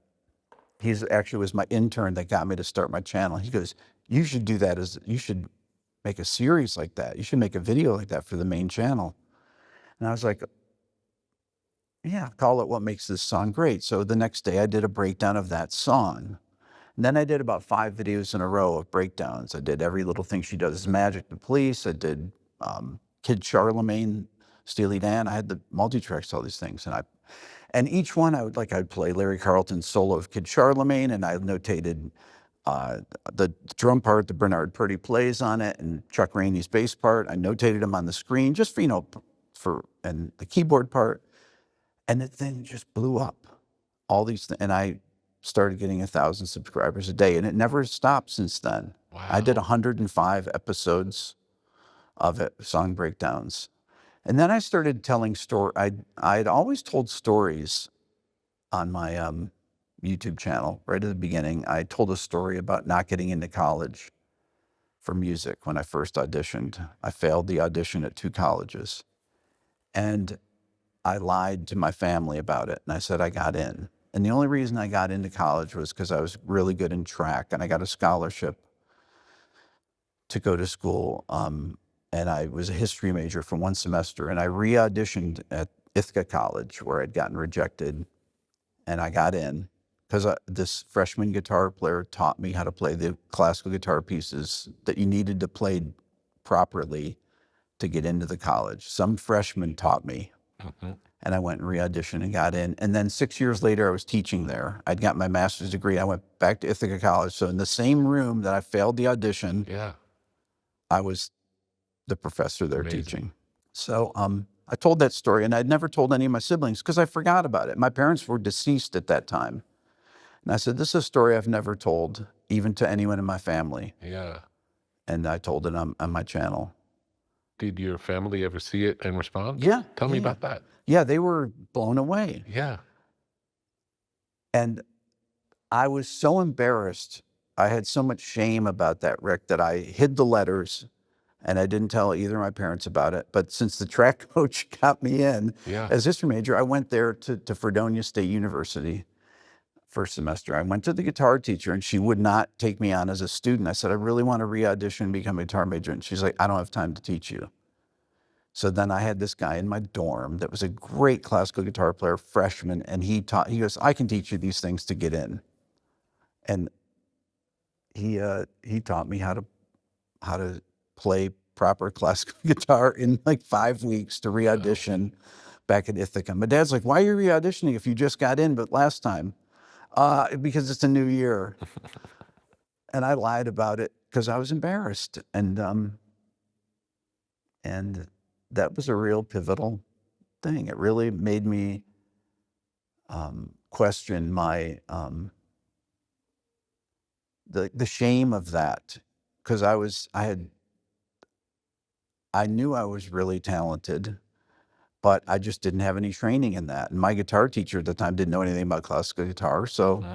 He's actually was my intern that got me to start my channel. He goes, "You should do that you should make a series like that. You should make a video like that for the main channel." And I was like, "Yeah, call it What Makes This Song Great." So the next day I did a breakdown of that song. And then I did about 5 videos in a row of breakdowns. I did Every Little Thing She Does Is Magic, The Police. I did Kid Charlemagne, Steely Dan. I had the multi-tracks, all these things. And each one I'd play Larry Carlton's solo of Kid Charlemagne, and I notated the drum part that Bernard Purdy plays on it, and Chuck Rainey's bass part. I notated them on the screen just for and the keyboard part. And the thing just blew up. All these things, and I started getting 1,000 subscribers a day, and it never stopped since then. Wow. I did 105 episodes of it, song breakdowns. And then I started telling I'd always told stories on my YouTube channel right at the beginning. I told a story about not getting into college for music when I first auditioned. I failed the audition at 2 colleges. And I lied to my family about it, and I said I got in. And the only reason I got into college was because I was really good in track, and I got a scholarship to go to school. And I was a history major for 1 semester, and I re-auditioned at Ithaca College where I'd gotten rejected, and I got in because this freshman guitar player taught me how to play the classical guitar pieces that you needed to play properly to get into the college. Some freshman taught me, and I went and re-auditioned and got in. And then 6 years later, I was teaching there. I'd got my master's degree. I went back to Ithaca College. So in the same room that I failed the audition, I was the professor there teaching. So I told that story, and I'd never told any of my siblings because I forgot about it. My parents were deceased at that time. And I said, "This is a story I've never told, even to anyone in my family." Yeah. And I told it on my channel. Did your family ever see it and respond? Yeah. Tell me about that. Yeah, they were blown away. Yeah. And I was so embarrassed. I had so much shame about that, Rick, that I hid the letters. And I didn't tell either of my parents about it. But since the track coach got me in as history major, I went there to Fredonia State University first semester. I went to the guitar teacher, and she would not take me on as a student. I said, "I really want to re-audition and become a guitar major." And she's like, "I don't have time to teach you." So then I had this guy in my dorm that was a great classical guitar player, freshman, and he goes, "I can teach you these things to get in." And he taught me how to play proper classical guitar in like 5 weeks to re-audition back at Ithaca. My dad's like, "Why are you re-auditioning if you just got in but last time?" Because it's a new year. And I lied about it because I was embarrassed. And And that was a real pivotal thing. It really made me question my the shame of that, because I knew I was really talented, but I just didn't have any training in that. And my guitar teacher at the time didn't know anything about classical guitar, so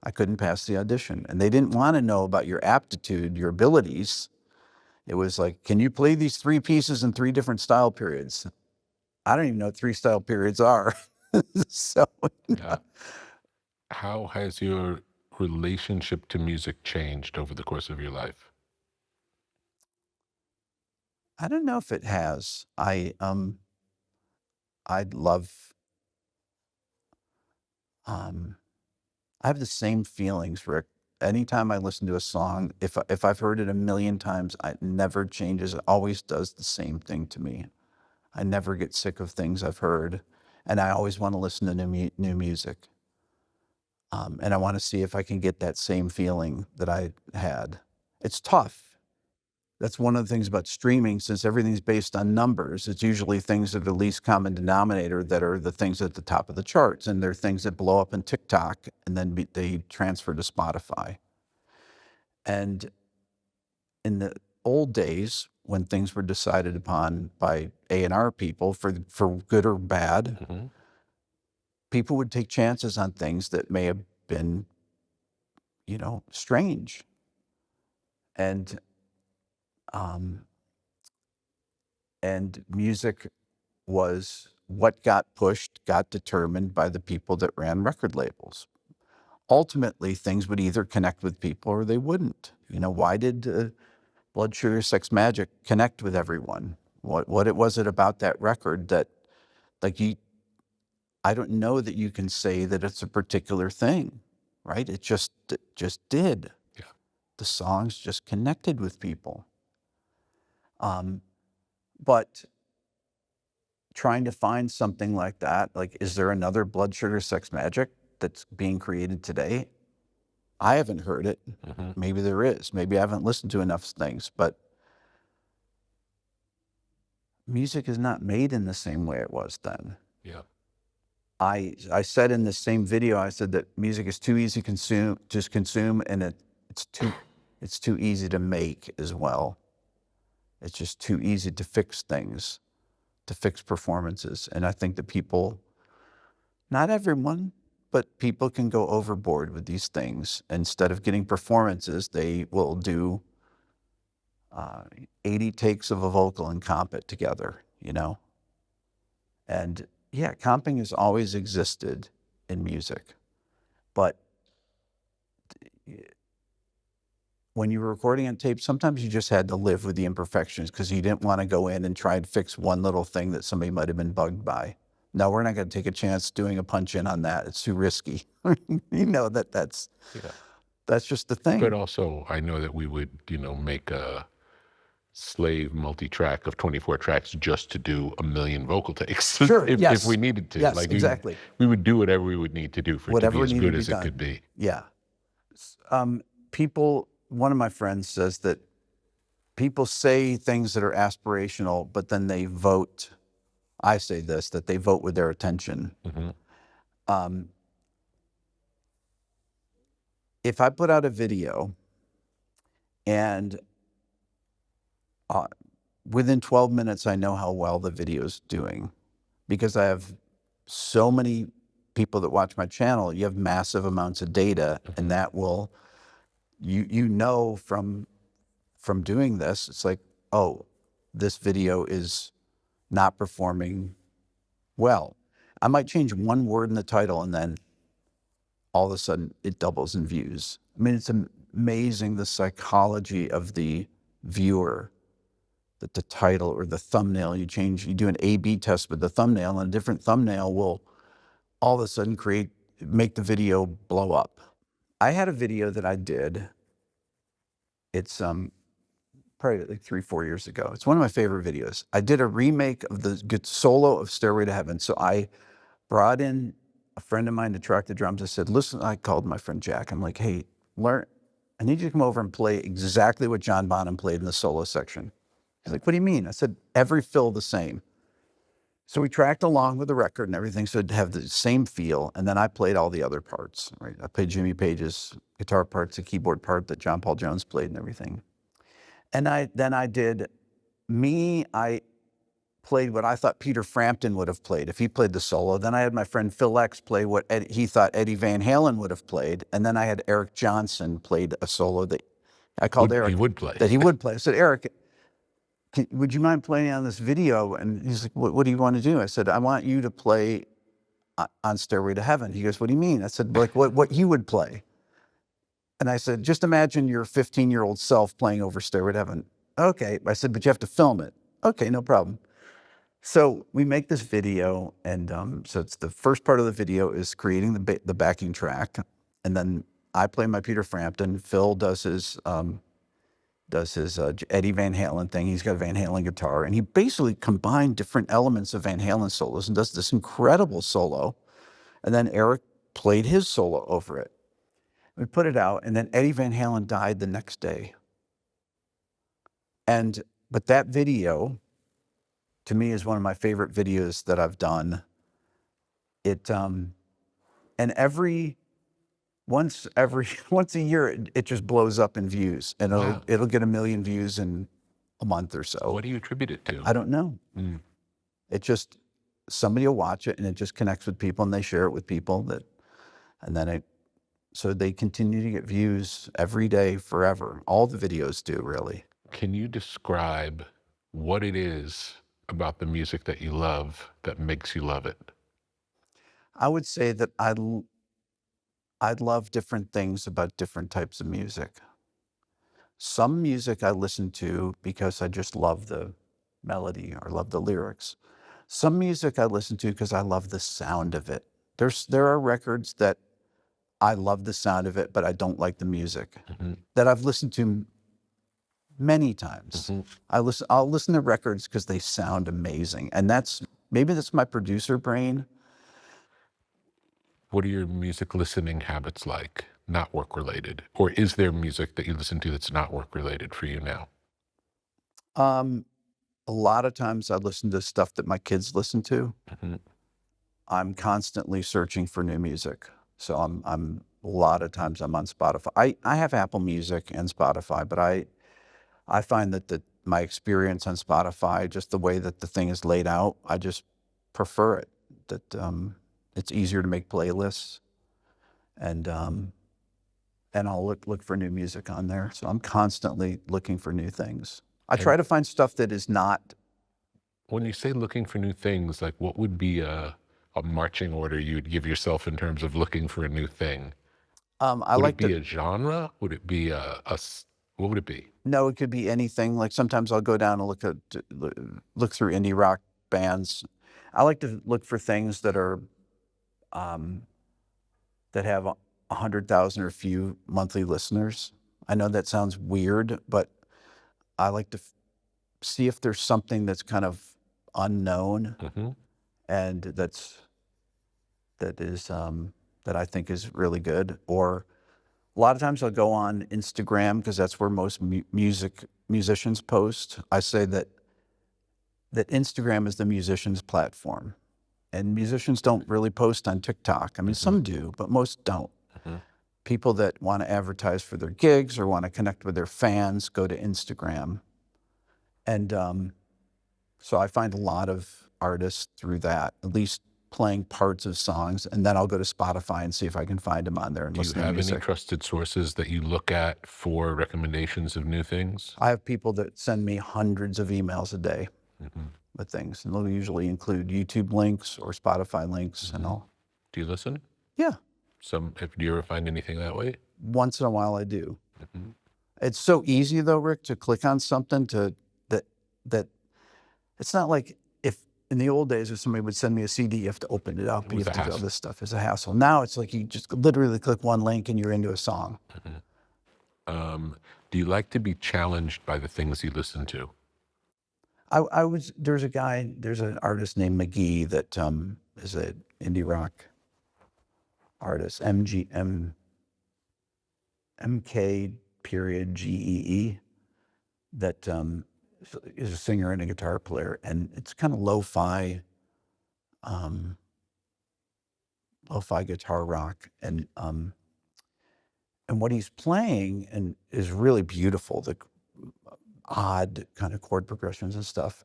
I couldn't pass the audition. And they didn't want to know about your aptitude, your abilities. It was like, can you play these 3 pieces in 3 different style periods? I don't even know what 3 style periods are. So Yeah. How has your relationship to music changed over the course of your life? I don't know if it has. I love I have the same feelings, Rick. Anytime I listen to a song, if I've heard it a million times, it never changes. It always does the same thing to me. I never get sick of things I've heard, and I always want to listen to new music. And I want to see if I can get that same feeling that I had. It's tough. That's one of the things about streaming, since everything's based on numbers. It's usually things that are the least common denominator that are the things at the top of the charts, and they're things that blow up in TikTok and then they transfer to Spotify. And in the old days, when things were decided upon by A&R people for good or bad, people would take chances on things that may have been, strange. And music was what got pushed, got determined by the people that ran record labels. Ultimately, things would either connect with people or they wouldn't. Why did Blood Sugar Sex Magic connect with everyone? What was it about that record that, like, I don't know that you can say that it's a particular thing, right? It just did. Yeah. The songs just connected with people. But trying to find something like that, like, is there another Blood Sugar Sex Magic that's being created today? I haven't heard it. Maybe there is. Maybe I haven't listened to enough things, but music is not made in the same way it was then. Yeah. I said in the same video, I said that music is too easy to consume, and it's too easy to make as well. It's just too easy to fix things, to fix performances. And I think that people, not everyone, but people can go overboard with these things. Instead of getting performances, they will do 80 takes of a vocal and comp it together, And yeah, comping has always existed in music, but when you were recording on tape, sometimes you just had to live with the imperfections because you didn't want to go in and try and fix one little thing that somebody might have been bugged by. No, we're not going to take a chance doing a punch in on that. It's too risky. That's just the thing. But also, I know that we would, make a slave multi-track of 24 tracks just to do 1 million vocal takes. Sure, if we needed to. Yes, exactly. We would do whatever we would need to do for Whatever it to be as good as done. it could be. Yeah. One of my friends says that people say things that are aspirational, but then they vote. I say this, that they vote with their attention. If I put out a video and within 12 minutes, I know how well the video is doing because I have so many people that watch my channel. You have massive amounts of data, and that will, from doing this, it's like, oh, this video is not performing well. I might change one word in the title, and then all of a sudden it doubles in views. I mean, it's amazing the psychology of the viewer, that the title or the thumbnail, you do an A/B test with the thumbnail, and a different thumbnail will all of a sudden make the video blow up. I had a video that I did. It's probably like 3-4 years ago. It's one of my favorite videos. I did a remake of the good solo of Stairway to Heaven. So I brought in a friend of mine to track the drums. I said, listen, I called my friend Jack. I'm like, hey, I need you to come over and play exactly what John Bonham played in the solo section. He's like, what do you mean? I said, every fill the same. So we tracked along with the record and everything, so it'd have the same feel. And then I played all the other parts, right? I played Jimmy Page's guitar parts, the keyboard part that John Paul Jones played and everything. And I played what I thought Peter Frampton would have played if he played the solo. Then I had my friend Phil X play what he thought Eddie Van Halen would have played. And then I had Eric Johnson played a solo that I called Eric. He would play. That he would play. I said, Eric, would you mind playing on this video? And he's like, what do you want to do? I said, I want you to play on Stairway to Heaven. He goes, what do you mean? I said, like what you would play. And I said, just imagine your 15-year-old self playing over Stairway to Heaven. Okay. I said, but you have to film it. Okay, no problem. So we make this video, and so it's the first part of the video is creating the backing track, and then I play my Peter Frampton. Phil does his Eddie Van Halen thing. He's got a Van Halen guitar, and he basically combined different elements of Van Halen solos and does this incredible solo. And then Eric played his solo over it. We put it out, and then Eddie Van Halen died the next day. But that video, to me, is one of my favorite videos that I've done. And once a year, it just blows up in views, and it'll get 1 million views in a month or so. What do you attribute it to? I don't know. It just, somebody will watch it, and it just connects with people, and they share it with people so they continue to get views every day forever. All the videos do, really. Can you describe what it is about the music that you love that makes you love it? I would say that I love different things about different types of music. Some music I listen to because I just love the melody or love the lyrics. Some music I listen to because I love the sound of it. There are records that I love the sound of it, but I don't like the music, that I've listened to many times. I'll listen to records because they sound amazing. And maybe that's my producer brain. What are your music listening habits like, not work related? Or is there music that you listen to that's not work related for you now? A lot of times I listen to stuff that my kids listen to. I'm constantly searching for new music. So a lot of times I'm on Spotify. I have Apple Music and Spotify, but I find that my experience on Spotify, just the way that the thing is laid out, I just prefer it. That it's easier to make playlists, and I'll look for new music on there. So I'm constantly looking for new things. I try to find stuff that is not. When you say looking for new things, like what would be a marching order you'd give yourself in terms of looking for a new thing? Would it be a genre? Would it be what would it be? No, it could be anything. Like sometimes I'll go down and look through indie rock bands. I like to look for things that are that have 100,000 or few monthly listeners. I know that sounds weird, but I like to see if there's something that's kind of unknown, and that I think is really good. Or a lot of times I'll go on Instagram because that's where most musicians post. I say that Instagram is the musician's platform, and musicians don't really post on TikTok. I mean, some do, but most don't. People that want to advertise for their gigs or want to connect with their fans go to Instagram. And so I find a lot of artists through that, at least playing parts of songs, and then I'll go to Spotify and see if I can find them on there and listen to music. Do you have any trusted sources that you look at for recommendations of new things? I have people that send me hundreds of emails a day with things, and they'll usually include YouTube links or Spotify links and all. Do you listen? Yeah. Do you ever find anything that way? Once in a while I do. It's so easy though, Rick, to click on something that it's not like if in the old days if somebody would send me a CD, you have to open it up, you have to do all this stuff. It's a hassle. Now it's like you just literally click one link and you're into a song. Do you like to be challenged by the things you listen to? There's an artist named McGee that is an indie rock artist, MK.GEE, that is a singer and a guitar player, and it's kind of um, lo-fi guitar rock, and what he's playing and is really beautiful. The odd kind of chord progressions and stuff.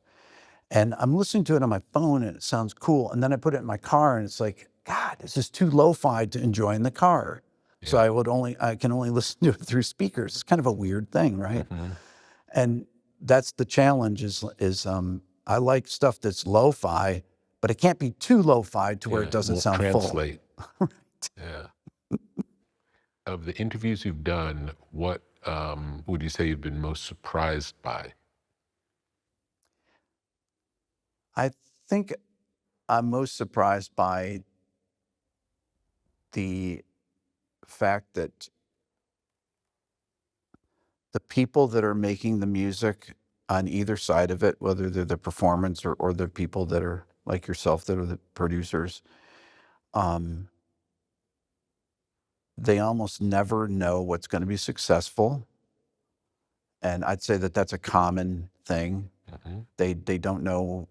And I'm listening to it on my phone and it sounds cool. And then I put it in my car and it's like, God, this is too lo-fi to enjoy in the car. So I can only listen to it through speakers. It's kind of a weird thing, right? And that's the challenge is I like stuff that's lo-fi, but it can't be too lo-fi to where it doesn't sound translate. full. Yeah. Of the interviews you've done, what would you say you've been most surprised by? I think I'm most surprised by the fact that the people that are making the music on either side of it, whether they're the performance or the people that are like yourself that are the producers, um, they almost never know what's going to be successful. And I'd say that that's a common thing. They don't know.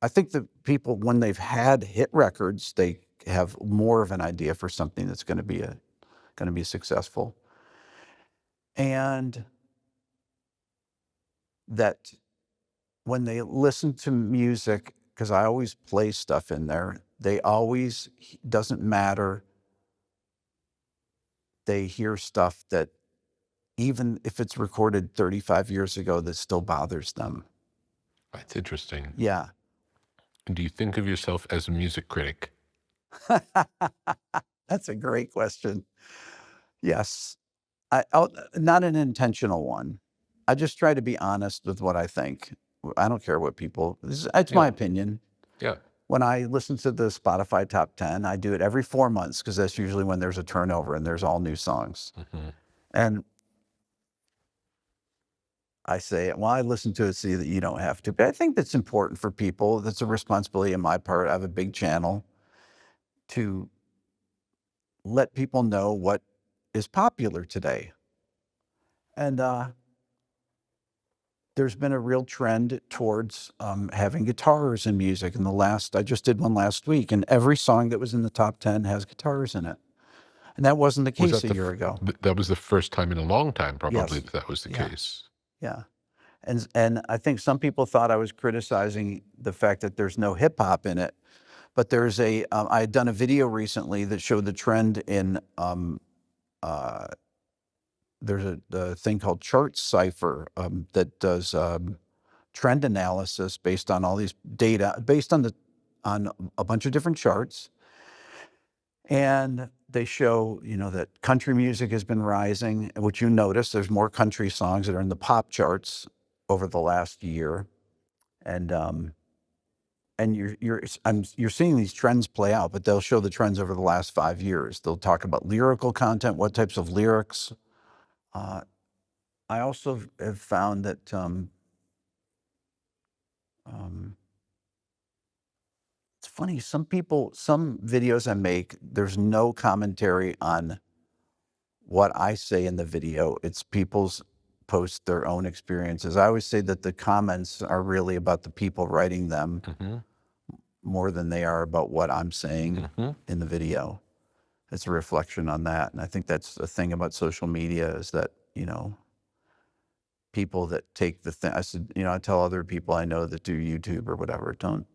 I think the people, when they've had hit records, they have more of an idea for something that's going to be successful. And that when they listen to music, because I always play stuff in there, they always, doesn't matter, they hear stuff that even if it's recorded 35 years ago, that still bothers them. That's interesting. Yeah. Do you think of yourself as a music critic? That's a great question. Yes. Not an intentional one. I just try to be honest with what I think. I don't care what people, it's my opinion. Yeah. When I listen to the Spotify top 10, I do it every 4 months because that's usually when there's a turnover and there's all new songs. And I say, well, I listen to it so that you don't have to. But I think that's important for people. That's a responsibility on my part. I have a big channel to let people know what is popular today. And there's been a real trend towards having guitars in music. In I just did one last week, and every song that was in the top 10 has guitars in it. And that wasn't the case a year ago. That was the first time in a long time, probably, Yes. that was the case. Yeah. And I think some people thought I was criticizing the fact that there's no hip hop in it. But there's I had done a video recently that showed the trend in, there's a thing called Chart Cipher that does trend analysis based on all these data, based on a bunch of different charts. And they show, that country music has been rising, which you notice there's more country songs that are in the pop charts over the last year. And you're seeing these trends play out, but they'll show the trends over the last 5 years. They'll talk about lyrical content, what types of lyrics. I also have found that it's funny, some videos I make, there's no commentary on what I say in the video. It's people's post their own experiences. I always say that the comments are really about the people writing them more than they are about what I'm saying in the video. It's a reflection on that. And I think that's the thing about social media is that, people that take the thing, I said, I tell other people I know that do YouTube or whatever, don't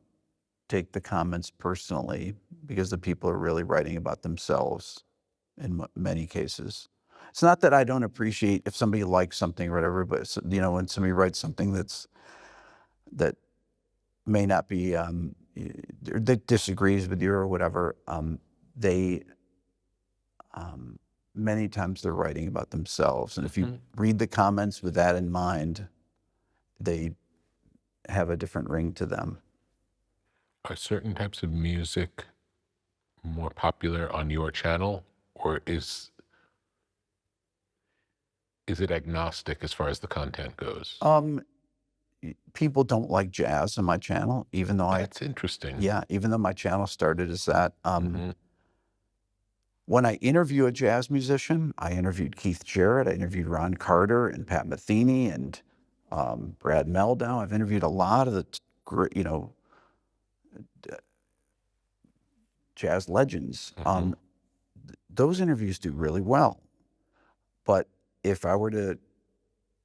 take the comments personally because the people are really writing about themselves in many cases. It's not that I don't appreciate if somebody likes something or whatever, but when somebody writes something that may not be, that disagrees with you or whatever, many times they're writing about themselves. And if you read the comments with that in mind, they have a different ring to them. Are certain types of music more popular on your channel, or is it agnostic as far as the content goes? People don't like jazz on my channel, even though That's interesting. even though my channel started as that. When I interview a jazz musician, I interviewed Keith Jarrett, I interviewed Ron Carter and Pat Metheny and Brad Meldau. I've interviewed a lot of the great, jazz legends. Those interviews do really well. But if I were to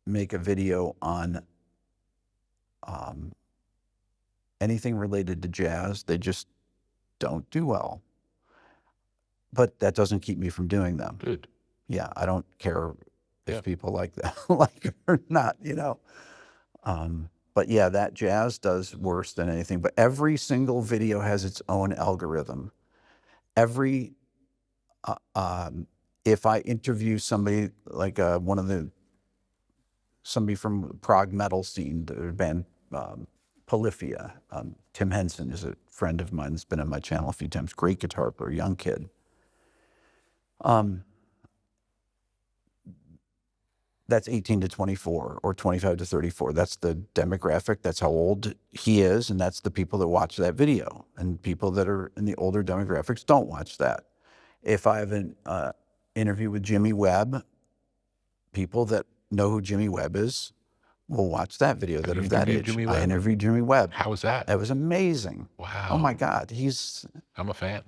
make a video on anything related to jazz, they just don't do well. But that doesn't keep me from doing them. Good. Yeah, I don't care if Yeah. people like that, like it or not, But yeah, that jazz does worse than anything. But every single video has its own algorithm. If I interview somebody like somebody from prog metal scene, the band Polyphia, Tim Henson is a friend of mine that's been on my channel a few times. Great guitar player, young kid. That's 18 to 24 or 25 to 34. That's the demographic. That's how old he is. And that's the people that watch that video. And people that are in the older demographics don't watch that. If I have an interview with Jimmy Webb, people that know who Jimmy Webb is will watch that video that you are that interviewed age. Jimmy I Webb? interviewed Jimmy Webb. How was that? That was amazing. Wow. Oh my God. I'm a fan.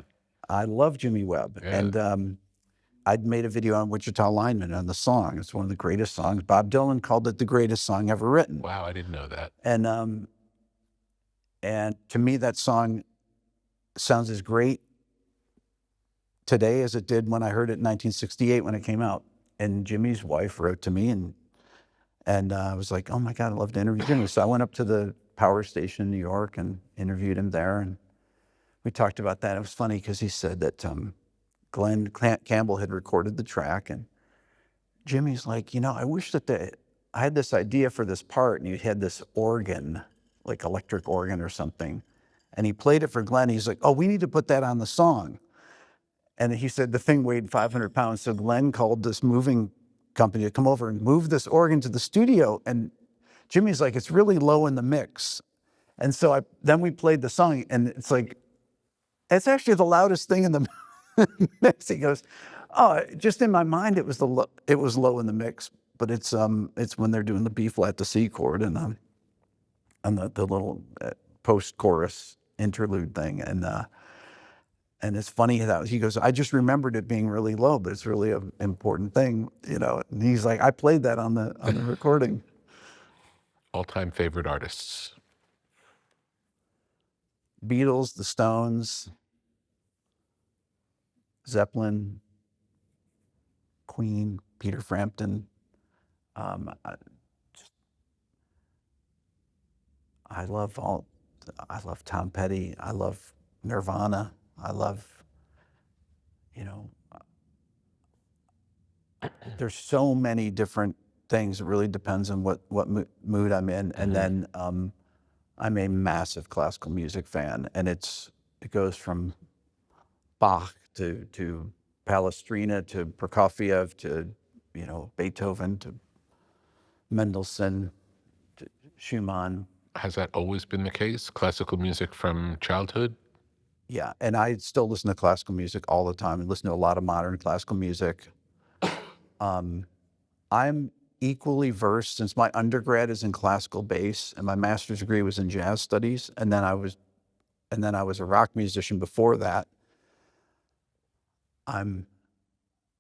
I love Jimmy Webb. Yeah. And I'd made a video on Wichita Lineman on the song. It's one of the greatest songs. Bob Dylan called it the greatest song ever written. Wow, I didn't know that. And to me, that song sounds as great today as it did when I heard it in 1968 when it came out. And Jimmy's wife wrote to me and I was like, oh my God, I'd love to interview Jimmy. So I went up to the power station in New York and interviewed him there. And we talked about that. It was funny because he said that Glenn Campbell had recorded the track, and Jimmy's like, I wish that I had this idea for this part, and you had this organ, like electric organ or something, and he played it for Glenn. He's like, oh, we need to put that on the song. And he said the thing weighed 500 pounds, so Glenn called this moving company to come over and move this organ to the studio, and Jimmy's like, it's really low in the mix. And so then we played the song, and it's like, it's actually the loudest thing in the mix. He goes, oh, just in my mind, it was low in the mix, but it's when they're doing the B flat to C chord and the little post-chorus interlude thing, and it's funny that he goes, I just remembered it being really low, but it's really an important thing, And he's like, I played that on the recording. All-time favorite artists? Beatles, the Stones, Zeppelin, Queen, Peter Frampton. I love Tom Petty. I love Nirvana. I love, there's so many different things. It really depends on what mood I'm in. And then I'm a massive classical music fan, and it goes from Bach to Palestrina to Prokofiev to Beethoven to Mendelssohn to Schumann. Has that always been the case? Classical music from childhood? Yeah, and I still listen to classical music all the time and listen to a lot of modern classical music. I'm equally versed since my undergrad is in classical bass and my master's degree was in jazz studies, and then I was a rock musician before that. I'm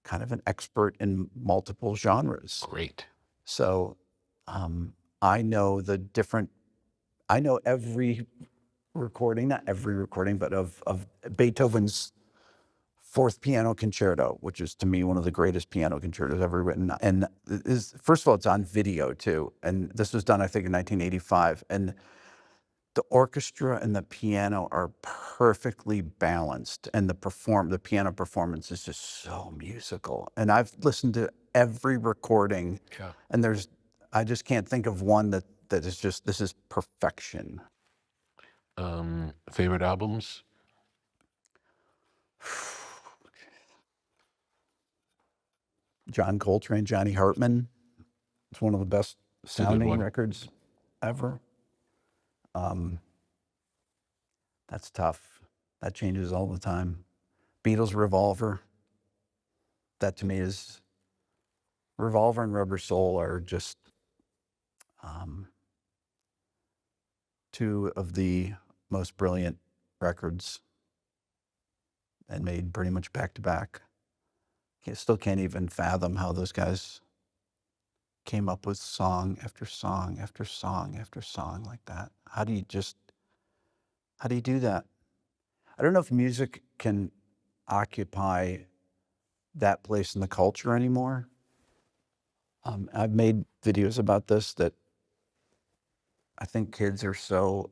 kind of an expert in multiple genres. Great. So I know every recording, not every recording, but of Beethoven's Fourth Piano Concerto, which is to me one of the greatest piano concertos ever written. And first of all, it's on video too. And this was done, I think, in 1985. And the orchestra and the piano are perfectly balanced. And the piano performance is just so musical. And I've listened to every recording. Yeah. And I just can't think of one that is just, this is perfection. Favorite albums? John Coltrane, Johnny Hartman. It's one of the best sounding one. records ever. That's tough. That changes all the time. Beatles Revolver. that to me is Revolver and Rubber Soul are just two of the most brilliant records, and made pretty much back to back. Still can't even fathom how those guys came up with song after song after song after song like that. How do you do that? I don't know if music can occupy that place in the culture anymore. I've made videos about this, that I think kids are so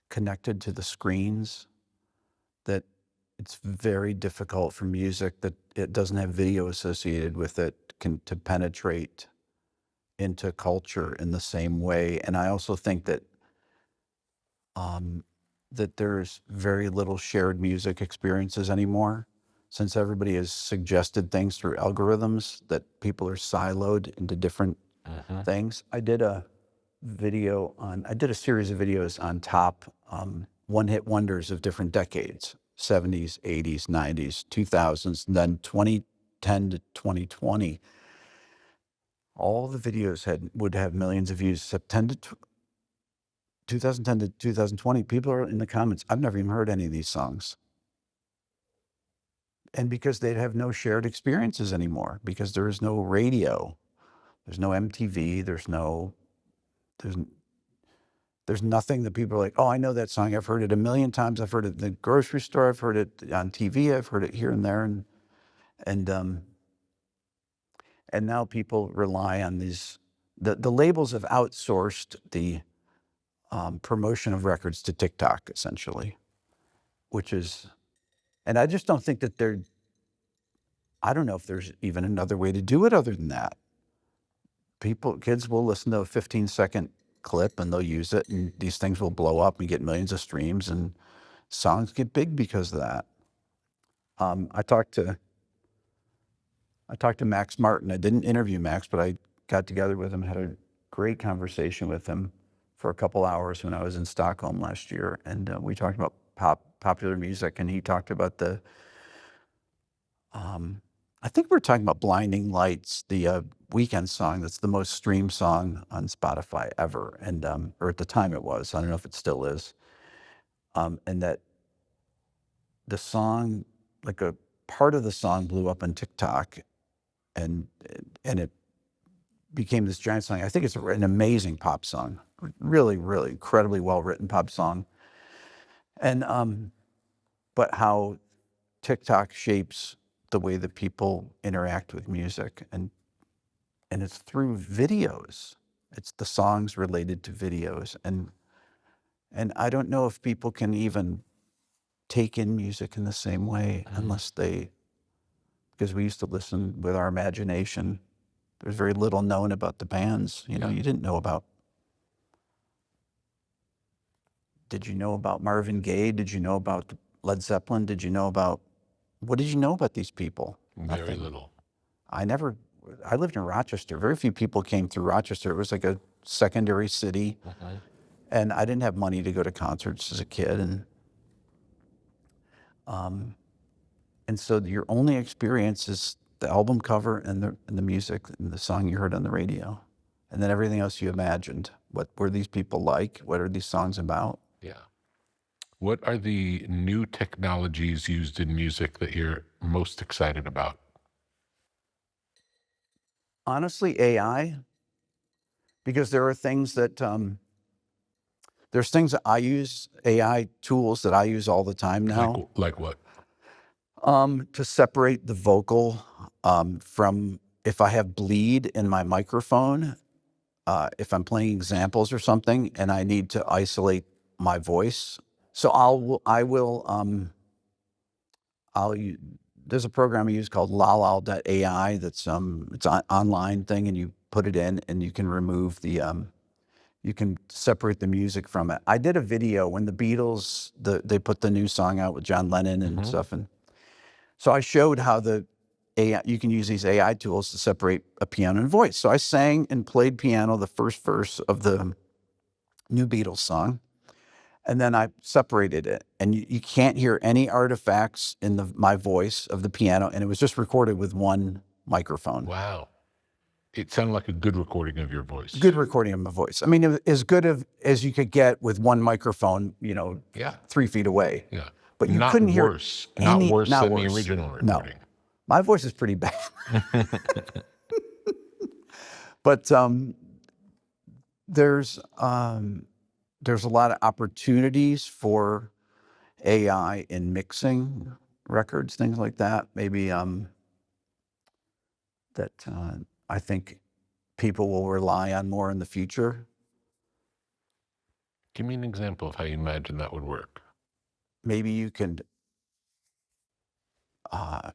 connected to the screens that it's very difficult for music that it doesn't have video associated with it to penetrate into culture in the same way. And I also think that that there's very little shared music experiences anymore, since everybody has suggested things through algorithms, that people are siloed into different things. I did a series of videos on top one-hit wonders of different decades: 70s, 80s, 90s, 2000s, and then 2010 to 2020. All the videos would have millions of views. 2010 to 2020, people are in the comments, I've never even heard any of these songs. And because they have no shared experiences anymore, because there is no radio, there's no MTV, there's nothing that people are like, oh, I know that song, I've heard it a million times, I've heard it in the grocery store, I've heard it on TV, I've heard it here and there, and now people rely on these, the labels have outsourced the promotion of records to TikTok, essentially, which is, and I just don't think that I don't know if there's even another way to do it other than that. Kids will listen to a 15-second clip and they'll use it, and these things will blow up and get millions of streams, and songs get big because of that. I talked to Max Martin. I didn't interview Max, but I got together with him, had a great conversation with him for a couple hours when I was in Stockholm last year, and we talked about popular music, and he talked about I think we were talking about Blinding Lights, the Weekend song that's the most streamed song on Spotify ever, and or at the time it was. I don't know if it still is. And that the song, like a part of the song, blew up on TikTok, and it became this giant song. I think it's an amazing pop song, really, really incredibly well-written pop song. And but how TikTok shapes the way that people interact with music, and it's through videos. It's the songs related to videos, and I don't know if people can even take in music in the same way unless because we used to listen with our imagination. There's very little known about the bands. You didn't know about. Did you know about Marvin Gaye? Did you know about Led Zeppelin? What did you know about these people? Very Nothing. little. I lived in Rochester. Very few people came through Rochester. It was like a secondary city. And I didn't have money to go to concerts as a kid. And so your only experience is the album cover and the music and the song you heard on the radio. And then everything else you imagined. What were these people like? What are these songs about? Yeah. What are the new technologies used in music that you're most excited about? Honestly, AI, because there are things that, there's things that I use, AI tools that I use all the time now. Like what? To separate the vocal from, if I have bleed in my microphone, if I'm playing examples or something and I need to isolate my voice. So there's a program I use called lalal.ai that's it's an online thing, and you put it in and you can remove you can separate the music from it. I did a video when the Beatles, they put the new song out with John Lennon and stuff, and so I showed how you can use these AI tools to separate a piano and voice. So I sang and played piano the first verse of the new Beatles song, And then I separated it, and you can't hear any artifacts in my voice of the piano, and it was just recorded with one microphone. Wow. It sounded like a good recording of your voice. Good recording of my voice. I mean, it was as good as you could get with one microphone, Yeah. 3 feet away. Yeah. But you not couldn't hear worse. Not worse not than worse. the original No. recording. My voice is pretty bad. But there's a lot of opportunities for AI in mixing records, things like that. Maybe that I think people will rely on more in the future. Give me an example of how you imagine that would work. Maybe you can, you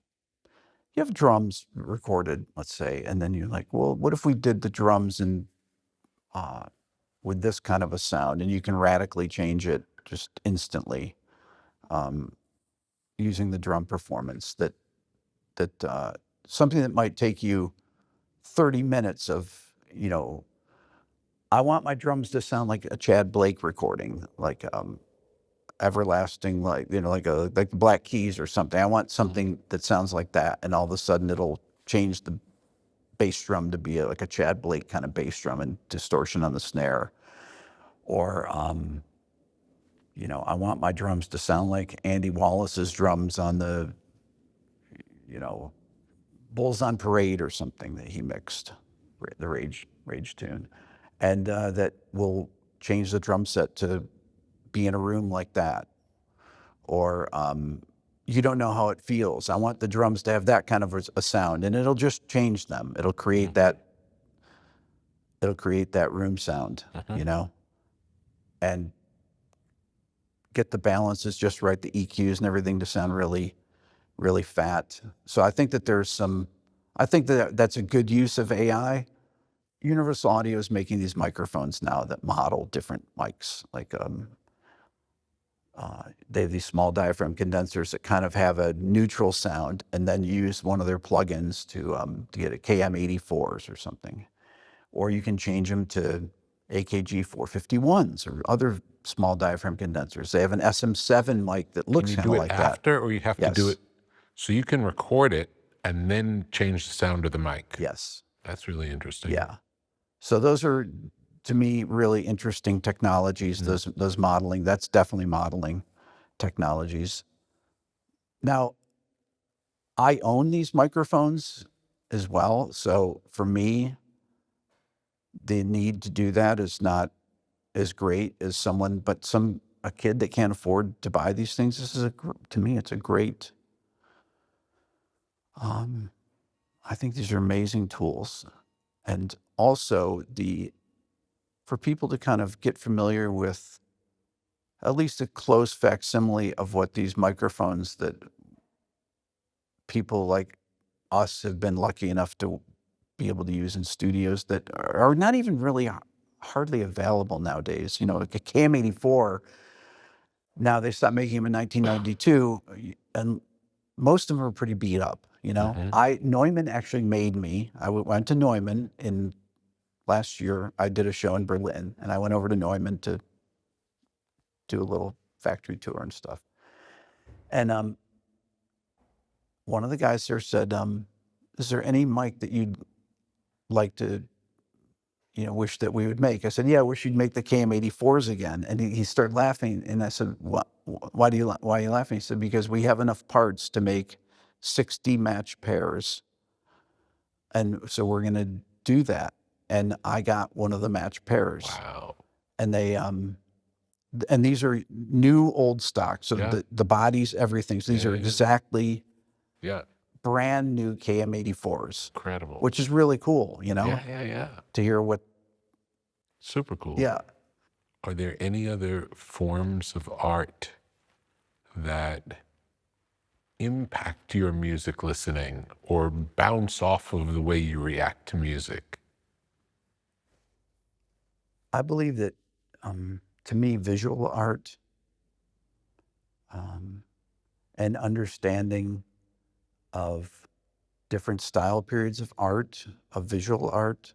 have drums recorded, let's say, and then you're like, well, what if we did the drums with this kind of a sound, and you can radically change it just instantly using the drum performance. That something that might take you 30 minutes of, I want my drums to sound like a Chad Blake recording, like everlasting, like like the Black Keys or something. I want something that sounds like that, and all of a sudden it'll change the bass drum to be like a Chad Blake kind of bass drum and distortion on the snare. Or I want my drums to sound like Andy Wallace's drums on the Bulls on Parade or something that he mixed, the Rage tune, and that will change the drum set to be in a room like that. Or you don't know how it feels. I want the drums to have that kind of a sound, and it'll just change them. It'll create that. It'll create that room sound, and get the balances just right, the EQs and everything to sound really, really fat. So I think that that's a good use of AI. Universal Audio is making these microphones now that model different mics. Like they have these small diaphragm condensers that kind of have a neutral sound, and then use one of their plugins to get a KM84s or something. Or you can change them to AKG 451s or other small diaphragm condensers. They have an SM7 mic that looks kind of like that. Can you do it after, or you have to do Yes. it? So you can record it and then change the sound of the mic. Yes. That's really interesting. Yeah. So those are, to me, really interesting technologies. Those modeling. That's definitely modeling technologies. Now, I own these microphones as well. So for me, the need to do that is not as great as a kid that can't afford to buy these things. To me, it's a great, I think these are amazing tools. And also for people to kind of get familiar with at least a close facsimile of what these microphones that people like us have been lucky enough to be able to use in studios that are not even really hardly available nowadays. Like a KM84, now they stopped making them in 1992, and most of them are pretty beat up. Neumann actually made me. I went to Neumann last year. I did a show in Berlin, and I went over to Neumann to do a little factory tour and stuff. And one of the guys there said, is there any mic that you'd like to, wish that we would make? I said, yeah, I wish you'd make the KM84s again. And he started laughing, and I said, why are you laughing? He said, because we have enough parts to make 60 match pairs. And so we're going to do that. And I got one of the match pairs. Wow. And they, and these are new old stock. So the bodies, everything. So these are exactly brand new KM84s. Incredible. Which is really cool, Yeah. to hear what. Super cool. Yeah. Are there any other forms of art that impact your music listening or bounce off of the way you react to music? I believe that, to me, visual art and understanding of different style periods of art, of visual art,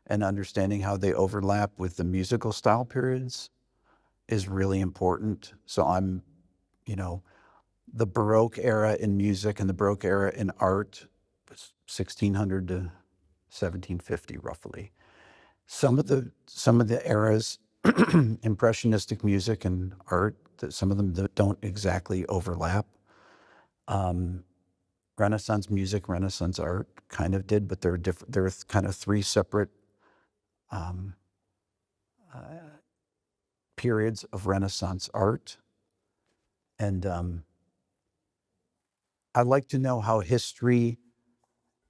and understanding how they overlap with the musical style periods is really important. So I'm, the Baroque era in music and the Baroque era in art was 1600 to 1750 roughly. Some of the eras, impressionistic music and art, that some of them that don't exactly overlap. Renaissance music, Renaissance art kind of did, but they're different. They're kind of three separate um, periods of Renaissance art. And I'd like to know how history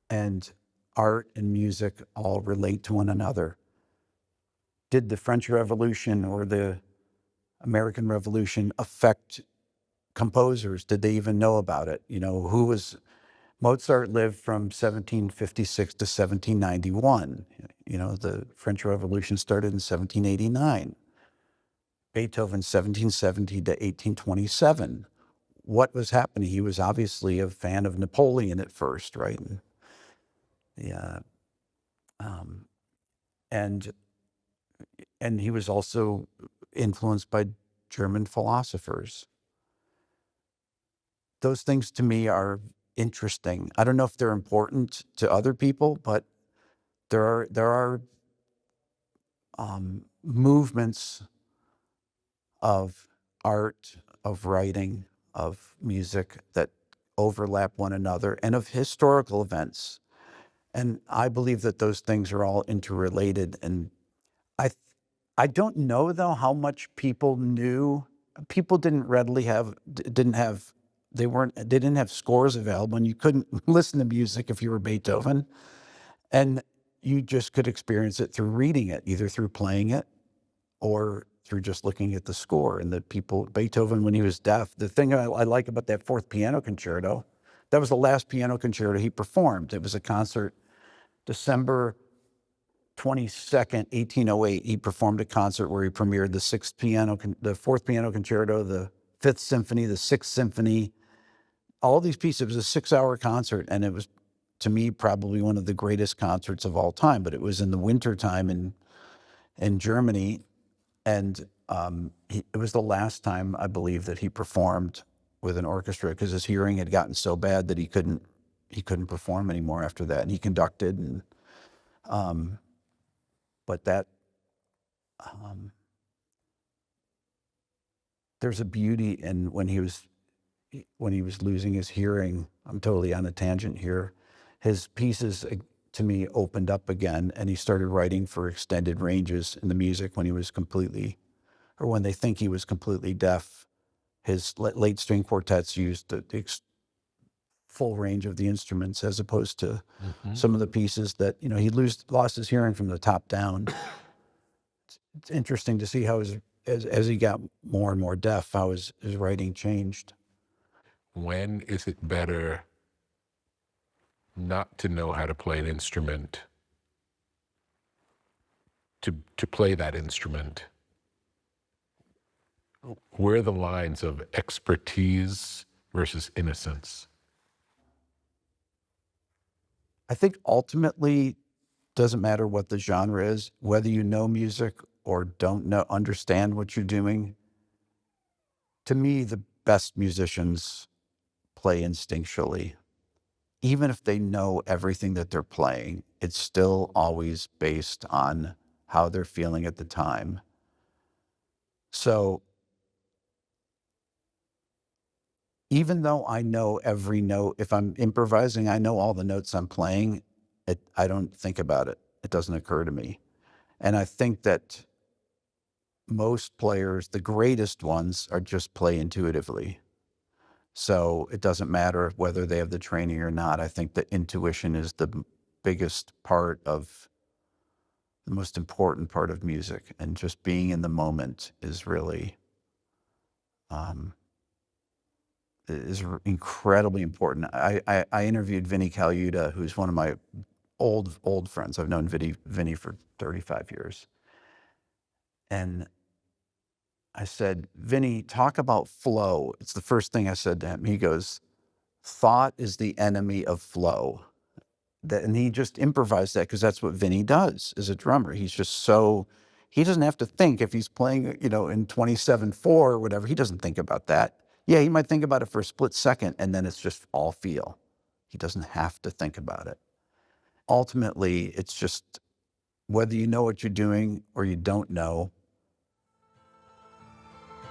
and art and music all relate to one another. Did the French Revolution or the American Revolution affect composers? Did they even know about it? Mozart lived from 1756 to 1791. The French Revolution started in 1789. Beethoven, 1770 to 1827. What was happening? He was obviously a fan of Napoleon at first, right? And he was also influenced by German philosophers. Those things to me are interesting. I don't know if they're important to other people, but there are movements of art, of writing, of music that overlap one another, and of historical events. And I believe that those things are all interrelated. And I don't know though how much people knew. People didn't readily have, didn't have, they didn't have scores available, and you couldn't listen to music if you were Beethoven. And you just could experience it through reading it, either through playing it or through just looking at the score. And Beethoven, when he was deaf, the thing I like about that fourth piano concerto, that was the last piano concerto he performed. It was a concert, December 22nd, 1808. He performed a concert where he premiered the fourth piano concerto, the Fifth Symphony, the Sixth Symphony, all these pieces. It was a 6-hour concert, and it was, to me, probably one of the greatest concerts of all time. But it was in the wintertime in Germany, and it was the last time, I believe, that he performed with an orchestra, because his hearing had gotten so bad that he couldn't perform anymore after that. And he conducted, and but that there's a beauty in when he was losing his hearing. I'm totally on a tangent here. His pieces, to me, opened up again, and he started writing for extended ranges in the music when when they think he was completely deaf. His late string quartets used the full range of the instruments, as opposed to some of the pieces that, he lost his hearing from the top down. It's interesting to see how as he got more and more deaf, how his writing changed. When is it better not to know how to play an instrument to play that instrument? Where are the lines of expertise versus innocence? I think ultimately, doesn't matter what the genre is, whether you know music or don't understand what you're doing. To me, the best musicians play instinctually. Even if they know everything that they're playing, it's still always based on how they're feeling at the time. So even though I know every note, if I'm improvising, I know all the notes I'm playing, I don't think about it. It doesn't occur to me. And I think that most players, the greatest ones, are just play intuitively. So it doesn't matter whether they have the training or not. I think that intuition is the biggest part of, the most important part of music. And just being in the moment is really, is incredibly important. I interviewed Vinnie Colaiuta, who's one of my old friends. I've known Vinnie for 35 years. And I said, Vinnie, talk about flow. It's the first thing I said to him. He goes, thought is the enemy of flow. And he just improvised that, because that's what Vinnie does as a drummer. He's just so, He doesn't have to think if he's playing, you know, in 27/4 or whatever. He doesn't think about that. Yeah, he might think about it for a split second, and then it's just all feel. He doesn't have to think about it. Ultimately, it's just whether you know what you're doing or you don't know,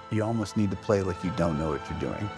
you almost need to play like you don't know what you're doing.